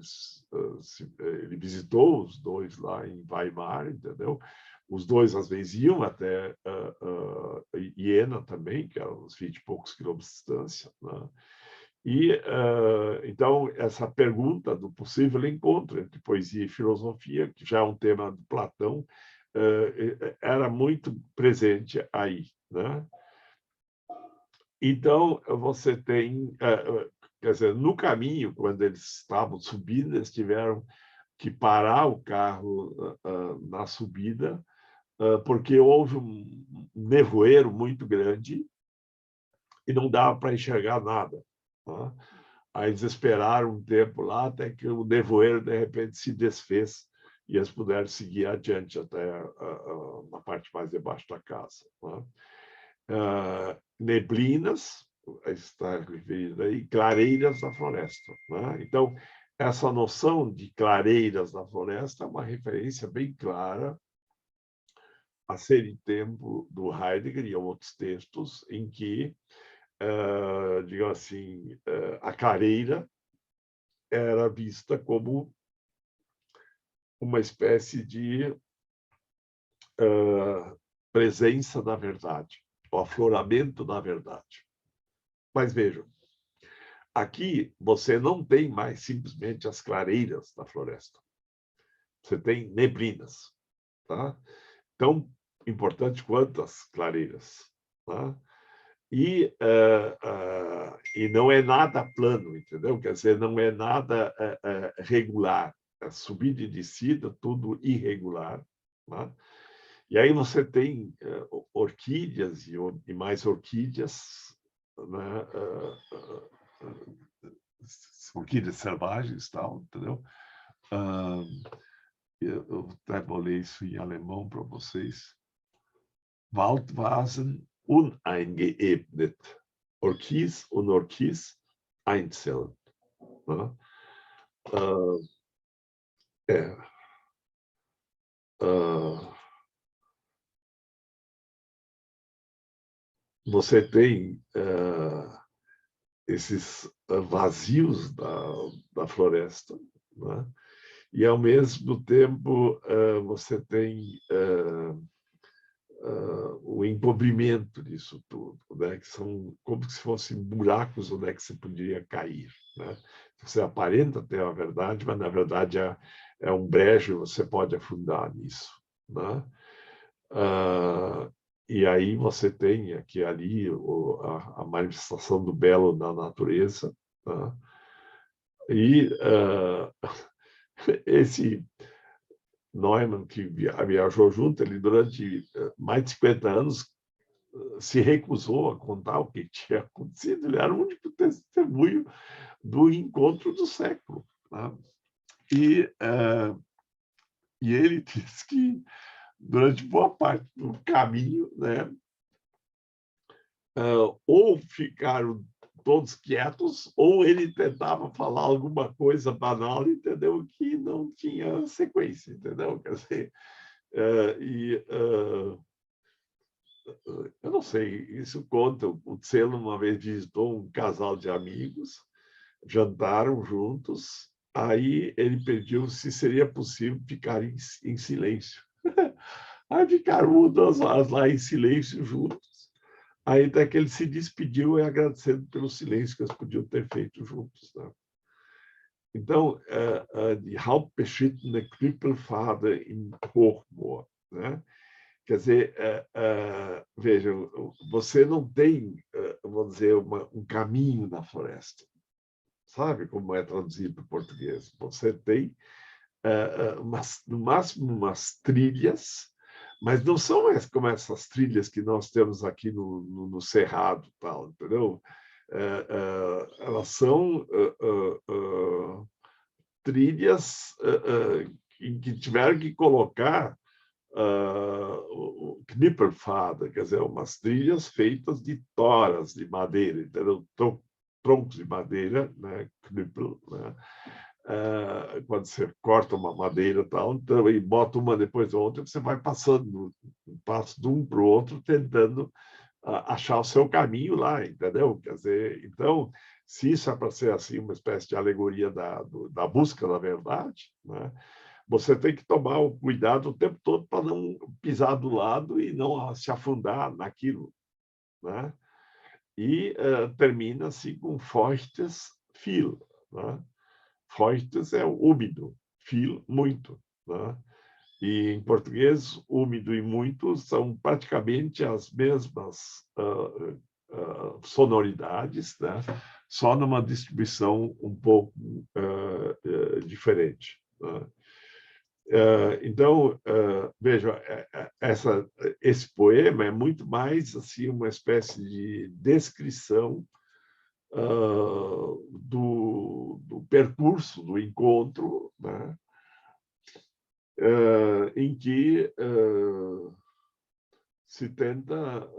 Ele visitou os dois lá em Weimar, entendeu? Os dois, às vezes, iam até Iena também, que era uns 20 e poucos quilômetros de distância, né? E, então, essa pergunta do possível encontro entre poesia e filosofia, que já é um tema de Platão, era muito presente aí, né? Então, você tem, quer dizer, no caminho, quando eles estavam subindo, eles tiveram que parar o carro na subida, porque houve um nevoeiro muito grande e não dava para enxergar nada, tá? Aí eles esperaram um tempo lá até que o nevoeiro, de repente, se desfez e eles puderam seguir adiante até na parte mais debaixo da casa, né? Neblinas, está referido aí, clareiras da floresta, né? Então, essa noção de clareiras da floresta é uma referência bem clara a Ser e Tempo, do Heidegger, e a outros textos em que, digamos assim, a clareira era vista como uma espécie de presença da verdade, o afloramento da verdade. Mas vejam, aqui você não tem mais simplesmente as clareiras da floresta. Você tem neblinas, tá? Tão importante quanto as clareiras, tá? E não é nada plano, entendeu? Quer dizer, não é nada regular. É subida e descida, tudo irregular, tá? E aí você tem orquídeas e mais orquídeas, né? Orquídeas selvagens, tal, entendeu? Eu até vou ler isso em alemão para vocês. Waldvasen uneingeebnet, Orchis und Orchis einzeln. Né? Você tem esses vazios da floresta, né? E, ao mesmo tempo, você tem o encobrimento disso tudo, né? Que são como se fossem buracos onde é que você poderia cair, né? Você aparenta ter a verdade, mas na verdade é um brejo, você pode afundar nisso, né? E aí você tem aqui ali a manifestação do belo na natureza, né? E esse Neumann, que viajou junto, ele durante mais de 50 anos se recusou a contar o que tinha acontecido. Ele era o único testemunho do encontro do século, né? E ele disse que durante boa parte do caminho, né, ou ficaram todos quietos, ou ele tentava falar alguma coisa banal, entendeu? Que não tinha sequência, entendeu? Quer dizer, eu não sei, isso conta. O Tselo uma vez visitou um casal de amigos, jantaram juntos, aí ele pediu se seria possível ficar em silêncio. Aí ficaram 1, 2 horas lá em silêncio juntos. Aí até que ele se despediu e agradecendo pelo silêncio que eles podiam ter feito juntos, né? Então, die hauptbeschittene Knüppelpfade in Hochmoor, né? Quer dizer, veja, você não tem, vamos dizer, um caminho na floresta. Sabe como é traduzido para o português? Você tem, no máximo, umas trilhas, mas não são como essas trilhas que nós temos aqui no Cerrado, tal, entendeu? Elas são trilhas em que tiveram que colocar o Knipperpfad, quer dizer, umas trilhas feitas de toras de madeira, entendeu? Troncos de madeira, né? Knüppel, né? Quando você corta uma madeira tal, então, e bota uma depois da outra, você vai passando, passo de um para o outro, tentando achar o seu caminho lá, entendeu? Quer dizer, então, se isso é para ser assim uma espécie de alegoria da busca da verdade, né? Você tem que tomar o cuidado o tempo todo para não pisar do lado e não se afundar naquilo, né? E termina-se com feuchtes viel, né? Feuchtes é úmido, viel, muito, né? E em português, úmido e muito são praticamente as mesmas sonoridades, né? Só numa distribuição um pouco diferente, né? Então, veja, esse poema é muito mais assim uma espécie de descrição do percurso do encontro, né? Em que se tenta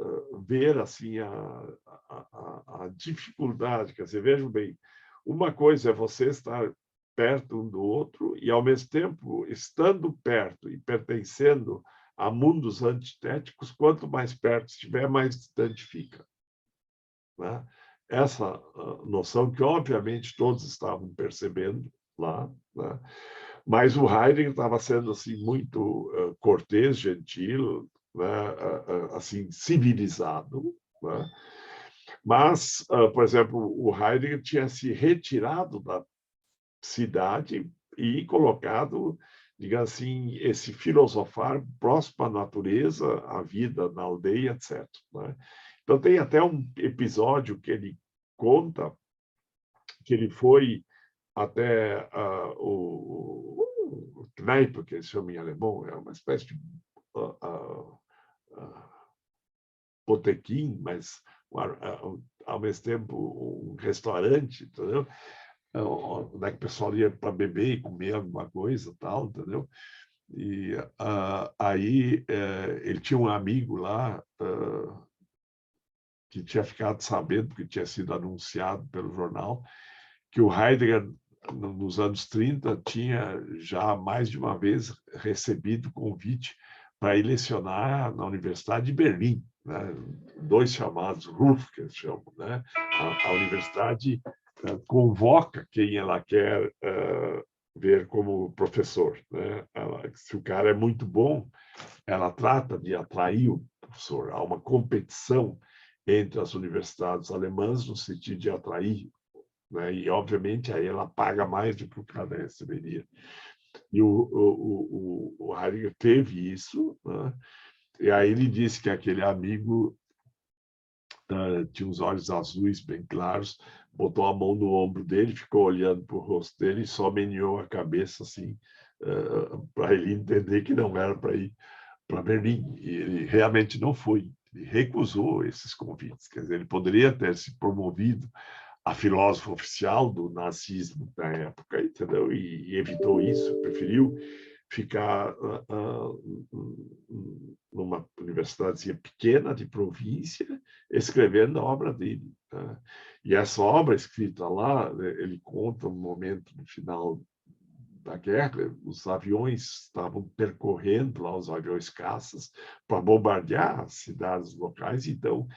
ver assim a dificuldade. Quer dizer, vejam bem, uma coisa é você estar perto um do outro e, ao mesmo tempo, estando perto e pertencendo a mundos antitéticos, quanto mais perto estiver, mais distante fica, né? Essa noção que, obviamente, todos estavam percebendo lá, né? Mas o Heidegger estava sendo assim muito cortês, gentil, né? Assim civilizado, né? Mas, por exemplo, o Heidegger tinha se retirado da cidade e colocado, digamos assim, esse filosofar próximo à natureza, à vida na aldeia, etc., né? Então, tem até um episódio que ele conta que ele foi até o Kneipe, que eles chamam em alemão, é uma espécie de botequim, mas ao mesmo tempo um restaurante, entendeu? Onde é que o pessoal ia para beber e comer alguma coisa, tal, entendeu? E aí ele tinha um amigo lá que tinha ficado sabendo, porque tinha sido anunciado pelo jornal, que o Heidegger, nos anos 30, tinha já mais de uma vez recebido convite para ir lecionar na Universidade de Berlim, né? 2 chamados RUF, que eles chamam, né? A universidade convoca quem ela quer ver como professor, né? Se o cara é muito bom, ela trata de atrair o professor. Há uma competição entre as universidades alemãs no sentido de atrair, né? E, obviamente, aí ela paga mais do que o cara receberia. E o Heidegger teve isso, né? E aí ele disse que aquele amigo tinha os olhos azuis bem claros, botou a mão no ombro dele, ficou olhando para o rosto dele e só meneou a cabeça assim, para ele entender que não era para ir para Berlim. E ele realmente não foi. Ele recusou esses convites. Quer dizer, ele poderia ter se promovido a filósofa oficial do nazismo da época, entendeu? E evitou isso, preferiu ficar numa universidadezinha pequena de província, escrevendo a obra dele. Tá? E essa obra escrita lá, ele conta um momento no final da guerra, os aviões estavam percorrendo lá, os aviões caças, para bombardear as cidades locais, então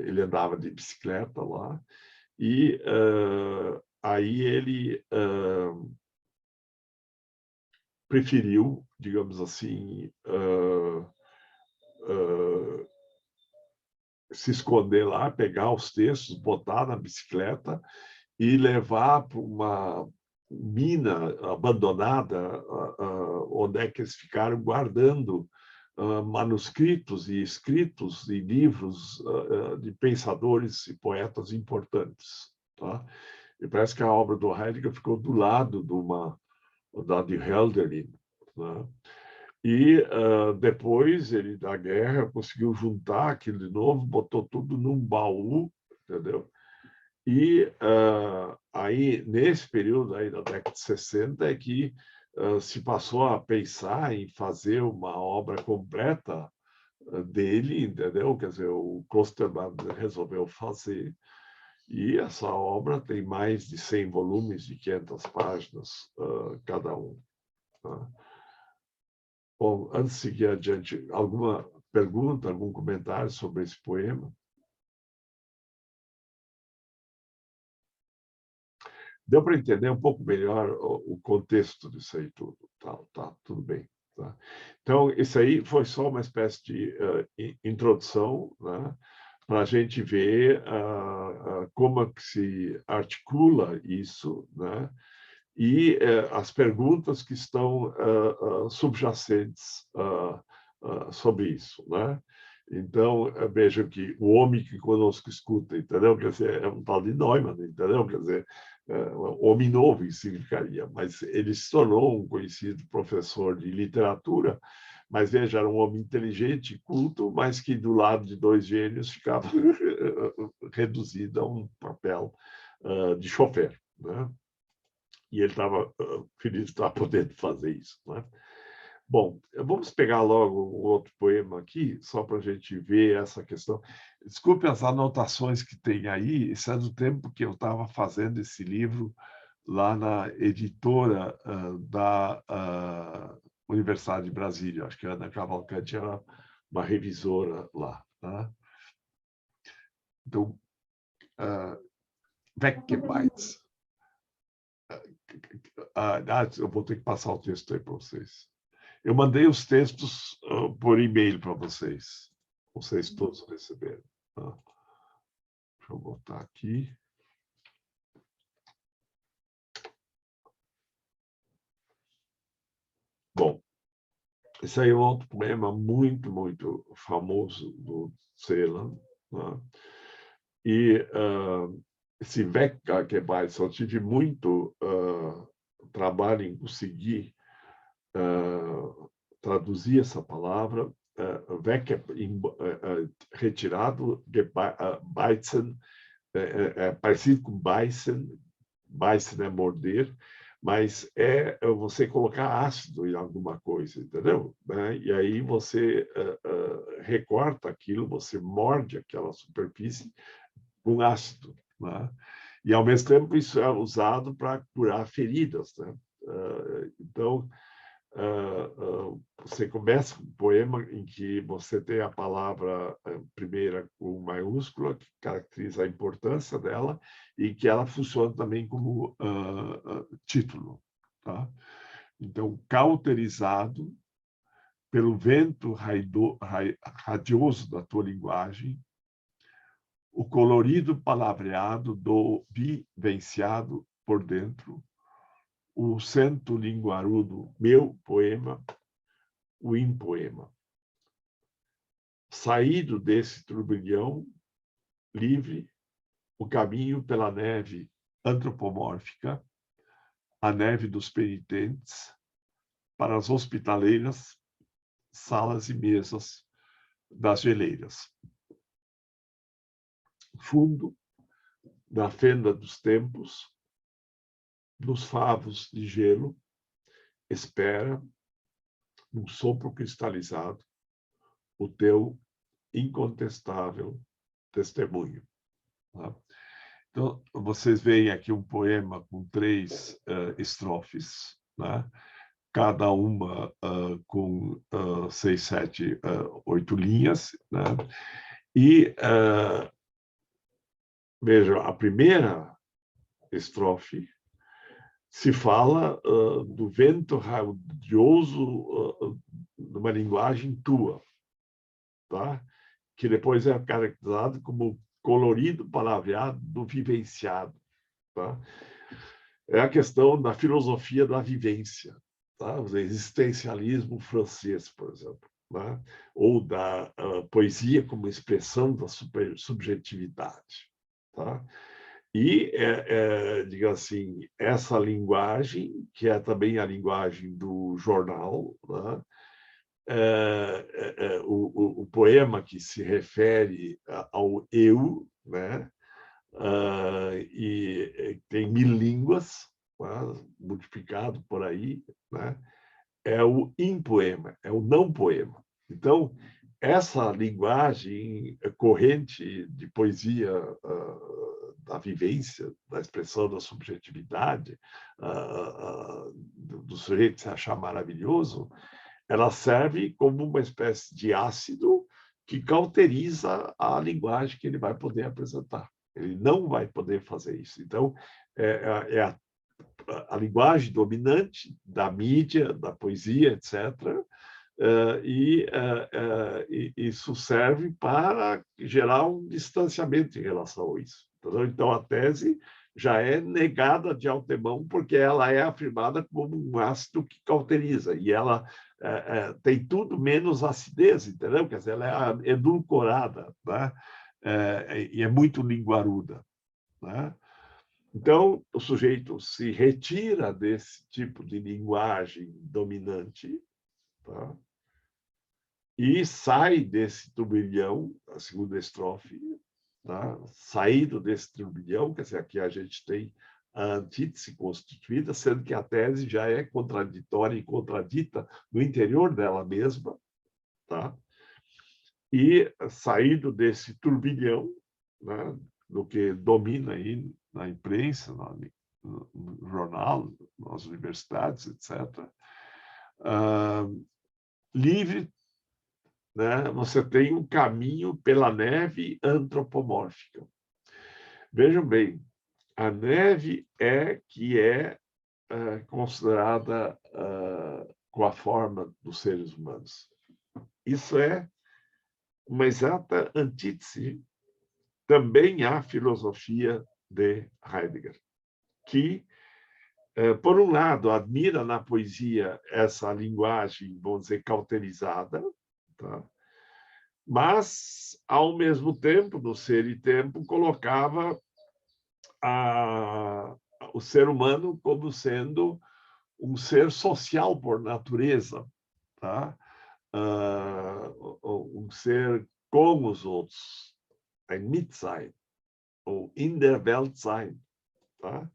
ele andava de bicicleta lá, e aí ele preferiu, digamos assim, se esconder lá, pegar os textos, botar na bicicleta e levar para uma mina abandonada, onde é que eles ficaram guardando manuscritos e escritos e livros de pensadores e poetas importantes. Tá? E parece que a obra do Heidegger ficou do lado de Hölderlin. Né? E depois ele da guerra conseguiu juntar aquilo de novo, botou tudo num baú, entendeu? E aí nesse período aí da década de 60 é que se passou a pensar em fazer uma obra completa dele, entendeu? Quer dizer, o Klosterman resolveu fazer. E essa obra tem mais de 100 volumes de 500 páginas cada um. Tá? Bom, antes de seguir adiante, alguma pergunta, algum comentário sobre esse poema? Deu para entender um pouco melhor o contexto disso aí tudo. Tá tudo bem. Tá? Então, isso aí foi só uma espécie de introdução, né, para a gente ver como é que se articula isso, né, e as perguntas que estão subjacentes sobre isso, né? Então, vejam que o homem que conosco escuta, entendeu? Quer dizer, é um tal de Neumann, entendeu? Quer dizer, homem novo significaria, mas ele se tornou um conhecido professor de literatura, mas veja, era um homem inteligente, culto, mas que do lado de dois gênios ficava reduzido a um papel de chofer, né? E ele estava feliz de estar podendo fazer isso. Né? Bom, vamos pegar logo um outro poema aqui, só para a gente ver essa questão. Desculpe as anotações que tem aí, isso é do tempo que eu estava fazendo esse livro lá na editora da Universidade de Brasília. Acho que a Ana Cavalcante era uma revisora lá. Tá? Então, Weggebeitz. Eu vou ter que passar o texto aí para vocês. Eu mandei os textos por e-mail para vocês. Vocês todos receberam. Tá? Deixa eu botar aqui. Bom, esse aí é um outro poema muito, muito famoso do Celan. Né? E esse Weggebeitz, eu tive muito trabalho em conseguir traduzir essa palavra, retirado, Beitzen, parecido com Beißen, Beißen é morder, mas é você colocar ácido em alguma coisa, entendeu? Né? E aí você recorta aquilo, você morde aquela superfície com ácido. Né? E, ao mesmo tempo, isso é usado para curar feridas. Né? Então, você começa um poema em que você tem a palavra primeira com maiúscula, que caracteriza a importância dela, e que ela funciona também como título. Tá? Então, cauterizado, pelo vento radioso da tua linguagem, o colorido palavreado do vivenciado por dentro, o cento linguarudo meu poema, o impoema. Saído desse turbilhão livre, o caminho pela neve antropomórfica, a neve dos penitentes, para as hospitaleiras salas e mesas das geleiras. Fundo da fenda dos tempos, nos favos de gelo, espera, num sopro cristalizado, o teu incontestável testemunho. Tá? Então, vocês veem aqui um poema com 3 estrofes, né? Cada uma com 6, 7, 8 linhas, né? E, veja, a primeira estrofe se fala do vento radioso numa linguagem tua, tá? Que depois é caracterizado como colorido palavreado do vivenciado. Tá? É a questão da filosofia da vivência, tá? O existencialismo francês, por exemplo, né? Ou da poesia como expressão da subjetividade. Tá? E, diga assim, essa linguagem, que é também a linguagem do jornal, né? O poema que se refere ao eu, né? E tem 1000 línguas, né? Multiplicado por aí, né? É o impoema, é o não poema. Então, essa linguagem corrente de poesia da vivência, da expressão da subjetividade, do sujeito se achar maravilhoso, ela serve como uma espécie de ácido que cauteriza a linguagem que ele vai poder apresentar. Ele não vai poder fazer isso. Então, é a linguagem dominante da mídia, da poesia, etc., e isso serve para gerar um distanciamento em relação a isso. Entendeu? Então, a tese já é negada de antemão, porque ela é afirmada como um ácido que cauteriza, e ela tem tudo menos acidez, entendeu? Quer dizer, ela é edulcorada, né? E é muito linguaruda. Né? Então, o sujeito se retira desse tipo de linguagem dominante, tá? E sai desse turbilhão, a segunda estrofe, tá? Saído desse turbilhão, quer dizer, aqui a gente tem a antítese constituída, sendo que a tese já é contraditória e contradita no interior dela mesma, tá? E saído desse turbilhão, né, do que domina aí na imprensa, no jornal, nas universidades, etc., livre, né, você tem um caminho pela neve antropomórfica. Vejam bem, a neve é considerada com a forma dos seres humanos. Isso é uma exata antítese também à filosofia de Heidegger, que, por um lado, admira na poesia essa linguagem, vamos dizer, cauterizada, tá? Mas, ao mesmo tempo, no Ser e Tempo, colocava o ser humano como sendo um ser social por natureza, tá? Um ser com os outros, ein Mitsein, ou in der Welt sein. Tá?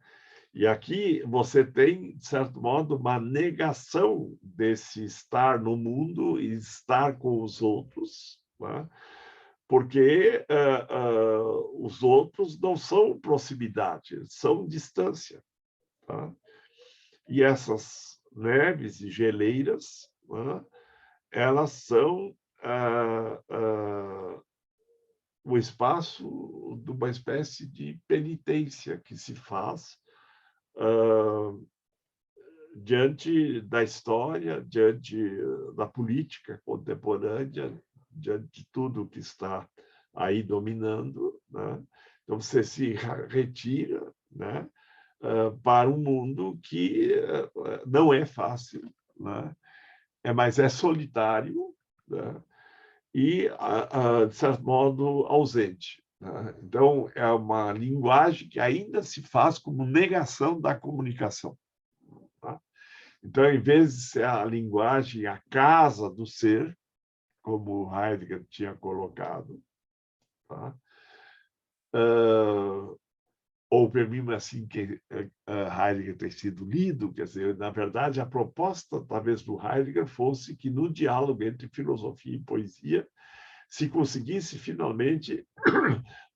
E aqui você tem, de certo modo, uma negação desse estar no mundo e estar com os outros, tá? Porque os outros não são proximidade, são distância. Tá? E essas neves e geleiras, tá? Elas são o espaço de uma espécie de penitência que se faz diante da história, diante da política contemporânea, diante de tudo que está aí dominando, né? Então você se retira, né, para um mundo que não é fácil, né? Mas é solitário, né? E, de certo modo, ausente, né? Então, é uma linguagem que ainda se faz como negação da comunicação. Tá? Então, em vez de ser a linguagem, a casa do ser, como Heidegger tinha colocado, tá? Ou pelo menos assim que Heidegger tem sido lido, quer dizer, na verdade, a proposta, talvez, do Heidegger fosse que, no diálogo entre filosofia e poesia, se conseguisse, finalmente,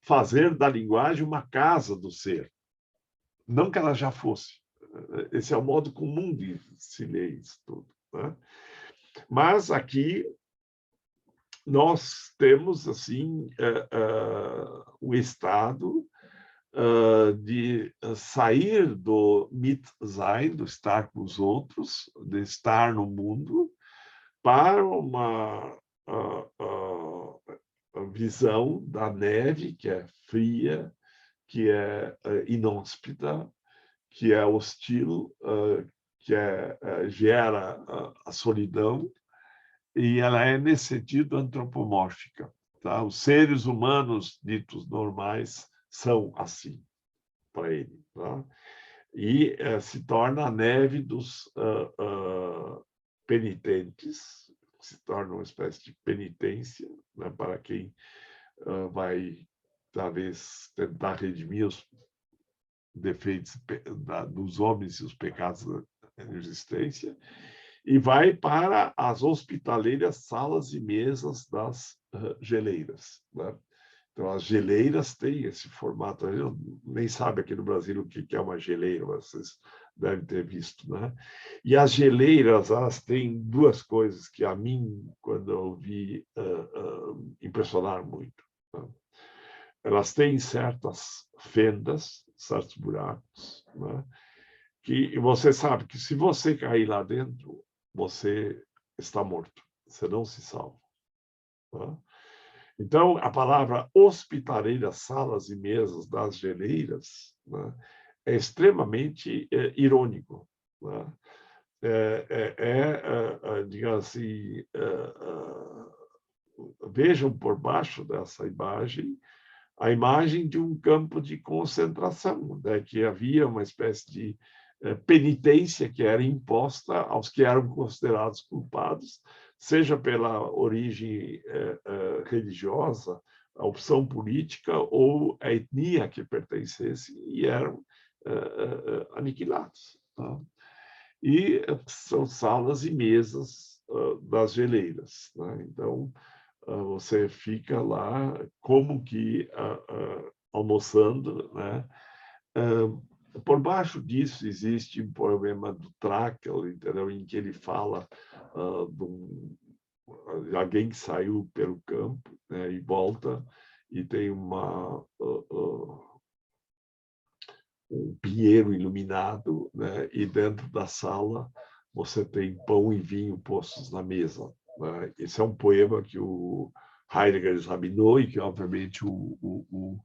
fazer da linguagem uma casa do ser. Não que ela já fosse. Esse é o modo comum de se ler isso tudo, né? Mas aqui nós temos assim o estado de sair do Mitsein, do estar com os outros, de estar no mundo, para uma visão da neve, que é fria, que é inóspita, que é hostil, que gera a solidão, e ela é, nesse sentido, antropomórfica. Tá? Os seres humanos ditos normais são assim, para ele. Tá? E se torna a neve dos penitentes, se torna uma espécie de penitência, né, para quem vai, talvez, tentar redimir os defeitos dos homens e os pecados da existência, e vai para as hospitaleiras salas e mesas das geleiras. Né? Então, as geleiras têm esse formato. A gente nem sabe aqui no Brasil o que é uma geleira, vocês devem ter visto. Né? E as geleiras, elas têm duas coisas que, a mim, quando eu vi, impressionaram muito. Né? Elas têm certas fendas, certos buracos, né? Que você sabe que, se você cair lá dentro, você está morto, você não se salva. Né? Então, a palavra hospitaleira, salas e mesas das geleiras, né, é extremamente irônico. Né? Digamos assim, vejam por baixo dessa imagem a imagem de um campo de concentração, né, que havia uma espécie de penitência que era imposta aos que eram considerados culpados, seja pela origem religiosa, a opção política ou a etnia que pertencessem, e eram aniquilados. Tá? E são salas e mesas das geleiras. Né? Então, você fica lá como que almoçando, né? Por baixo disso existe um problema do Trakl, entendeu? Em que ele fala de alguém que saiu pelo campo, né? E volta e tem um pinheiro iluminado, né? E dentro da sala você tem pão e vinho postos na mesa. Né? Esse é um poema que o Heidegger examinou e que, obviamente, o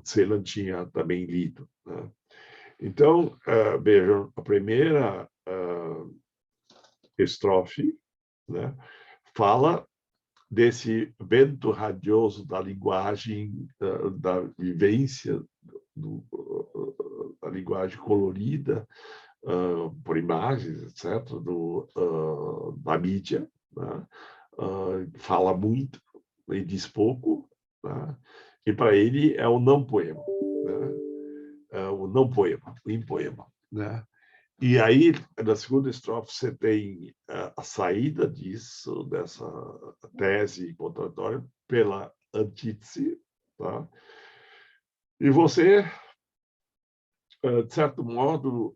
Celan tinha também lido. Né? Então, vejam, a primeira estrofe, né, fala desse vento radioso da linguagem, da vivência, da linguagem colorida, por imagens, etc., da mídia. Né? Fala muito e diz pouco. Né? E, para ele, é o não-poema. Né? O não-poema, o impoema. Né? E aí, na segunda estrofe, você tem a saída disso, dessa tese contraditória, pela antítese. Tá? E você, de certo modo,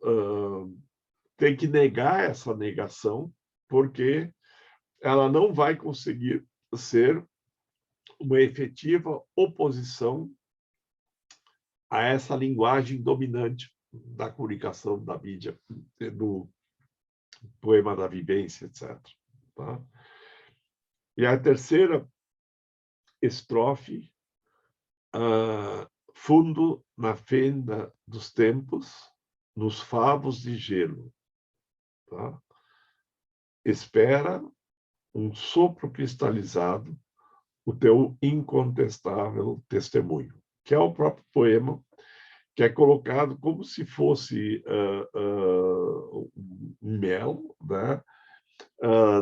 tem que negar essa negação, porque ela não vai conseguir ser uma efetiva oposição a essa linguagem dominante da comunicação da mídia, poema da vivência, etc. Tá? E a terceira estrofe, fundo na fenda dos tempos, nos favos de gelo. Tá? Espera um sopro cristalizado, o teu incontestável testemunho, que é o próprio poema, que é colocado como se fosse um mel, né?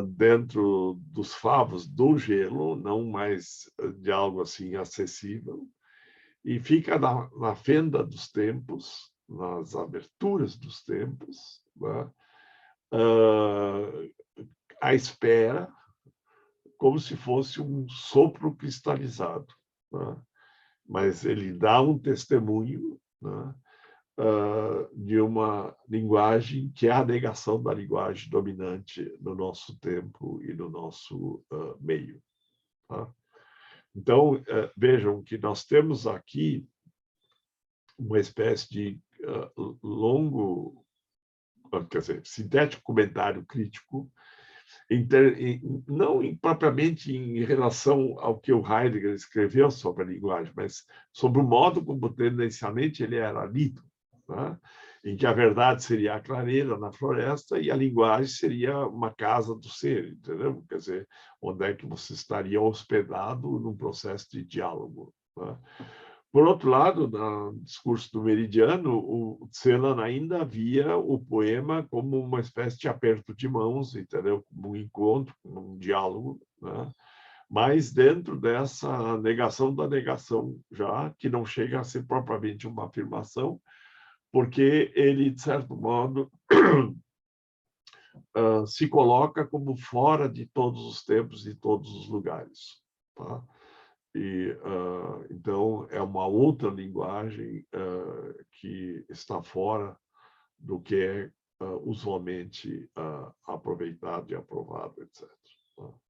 Dentro dos favos do gelo, não mais de algo assim acessível, e fica na fenda dos tempos, nas aberturas dos tempos, né? À espera, como se fosse um sopro cristalizado. Né? Mas ele dá um testemunho, né? De uma linguagem que é a negação da linguagem dominante no nosso tempo e no nosso meio. Tá? Então, vejam que nós temos aqui uma espécie de longo, quer dizer, sintético comentário crítico, não propriamente em relação ao que o Heidegger escreveu sobre a linguagem, mas sobre o modo como tendencialmente ele era lido, né? Em que a verdade seria a clareira na floresta e a linguagem seria uma casa do ser, entendeu? Quer dizer, onde é que você estaria hospedado num processo de diálogo. Né? Por outro lado, no discurso do Meridiano, o Celan ainda via o poema como uma espécie de aperto de mãos, entendeu? Como um encontro, um diálogo, né? Mas dentro dessa negação da negação, já que não chega a ser propriamente uma afirmação, porque ele, de certo modo, se coloca como fora de todos os tempos e todos os lugares. Tá? E, então, é uma outra linguagem que está fora do que é usualmente aproveitado e aprovado, etc.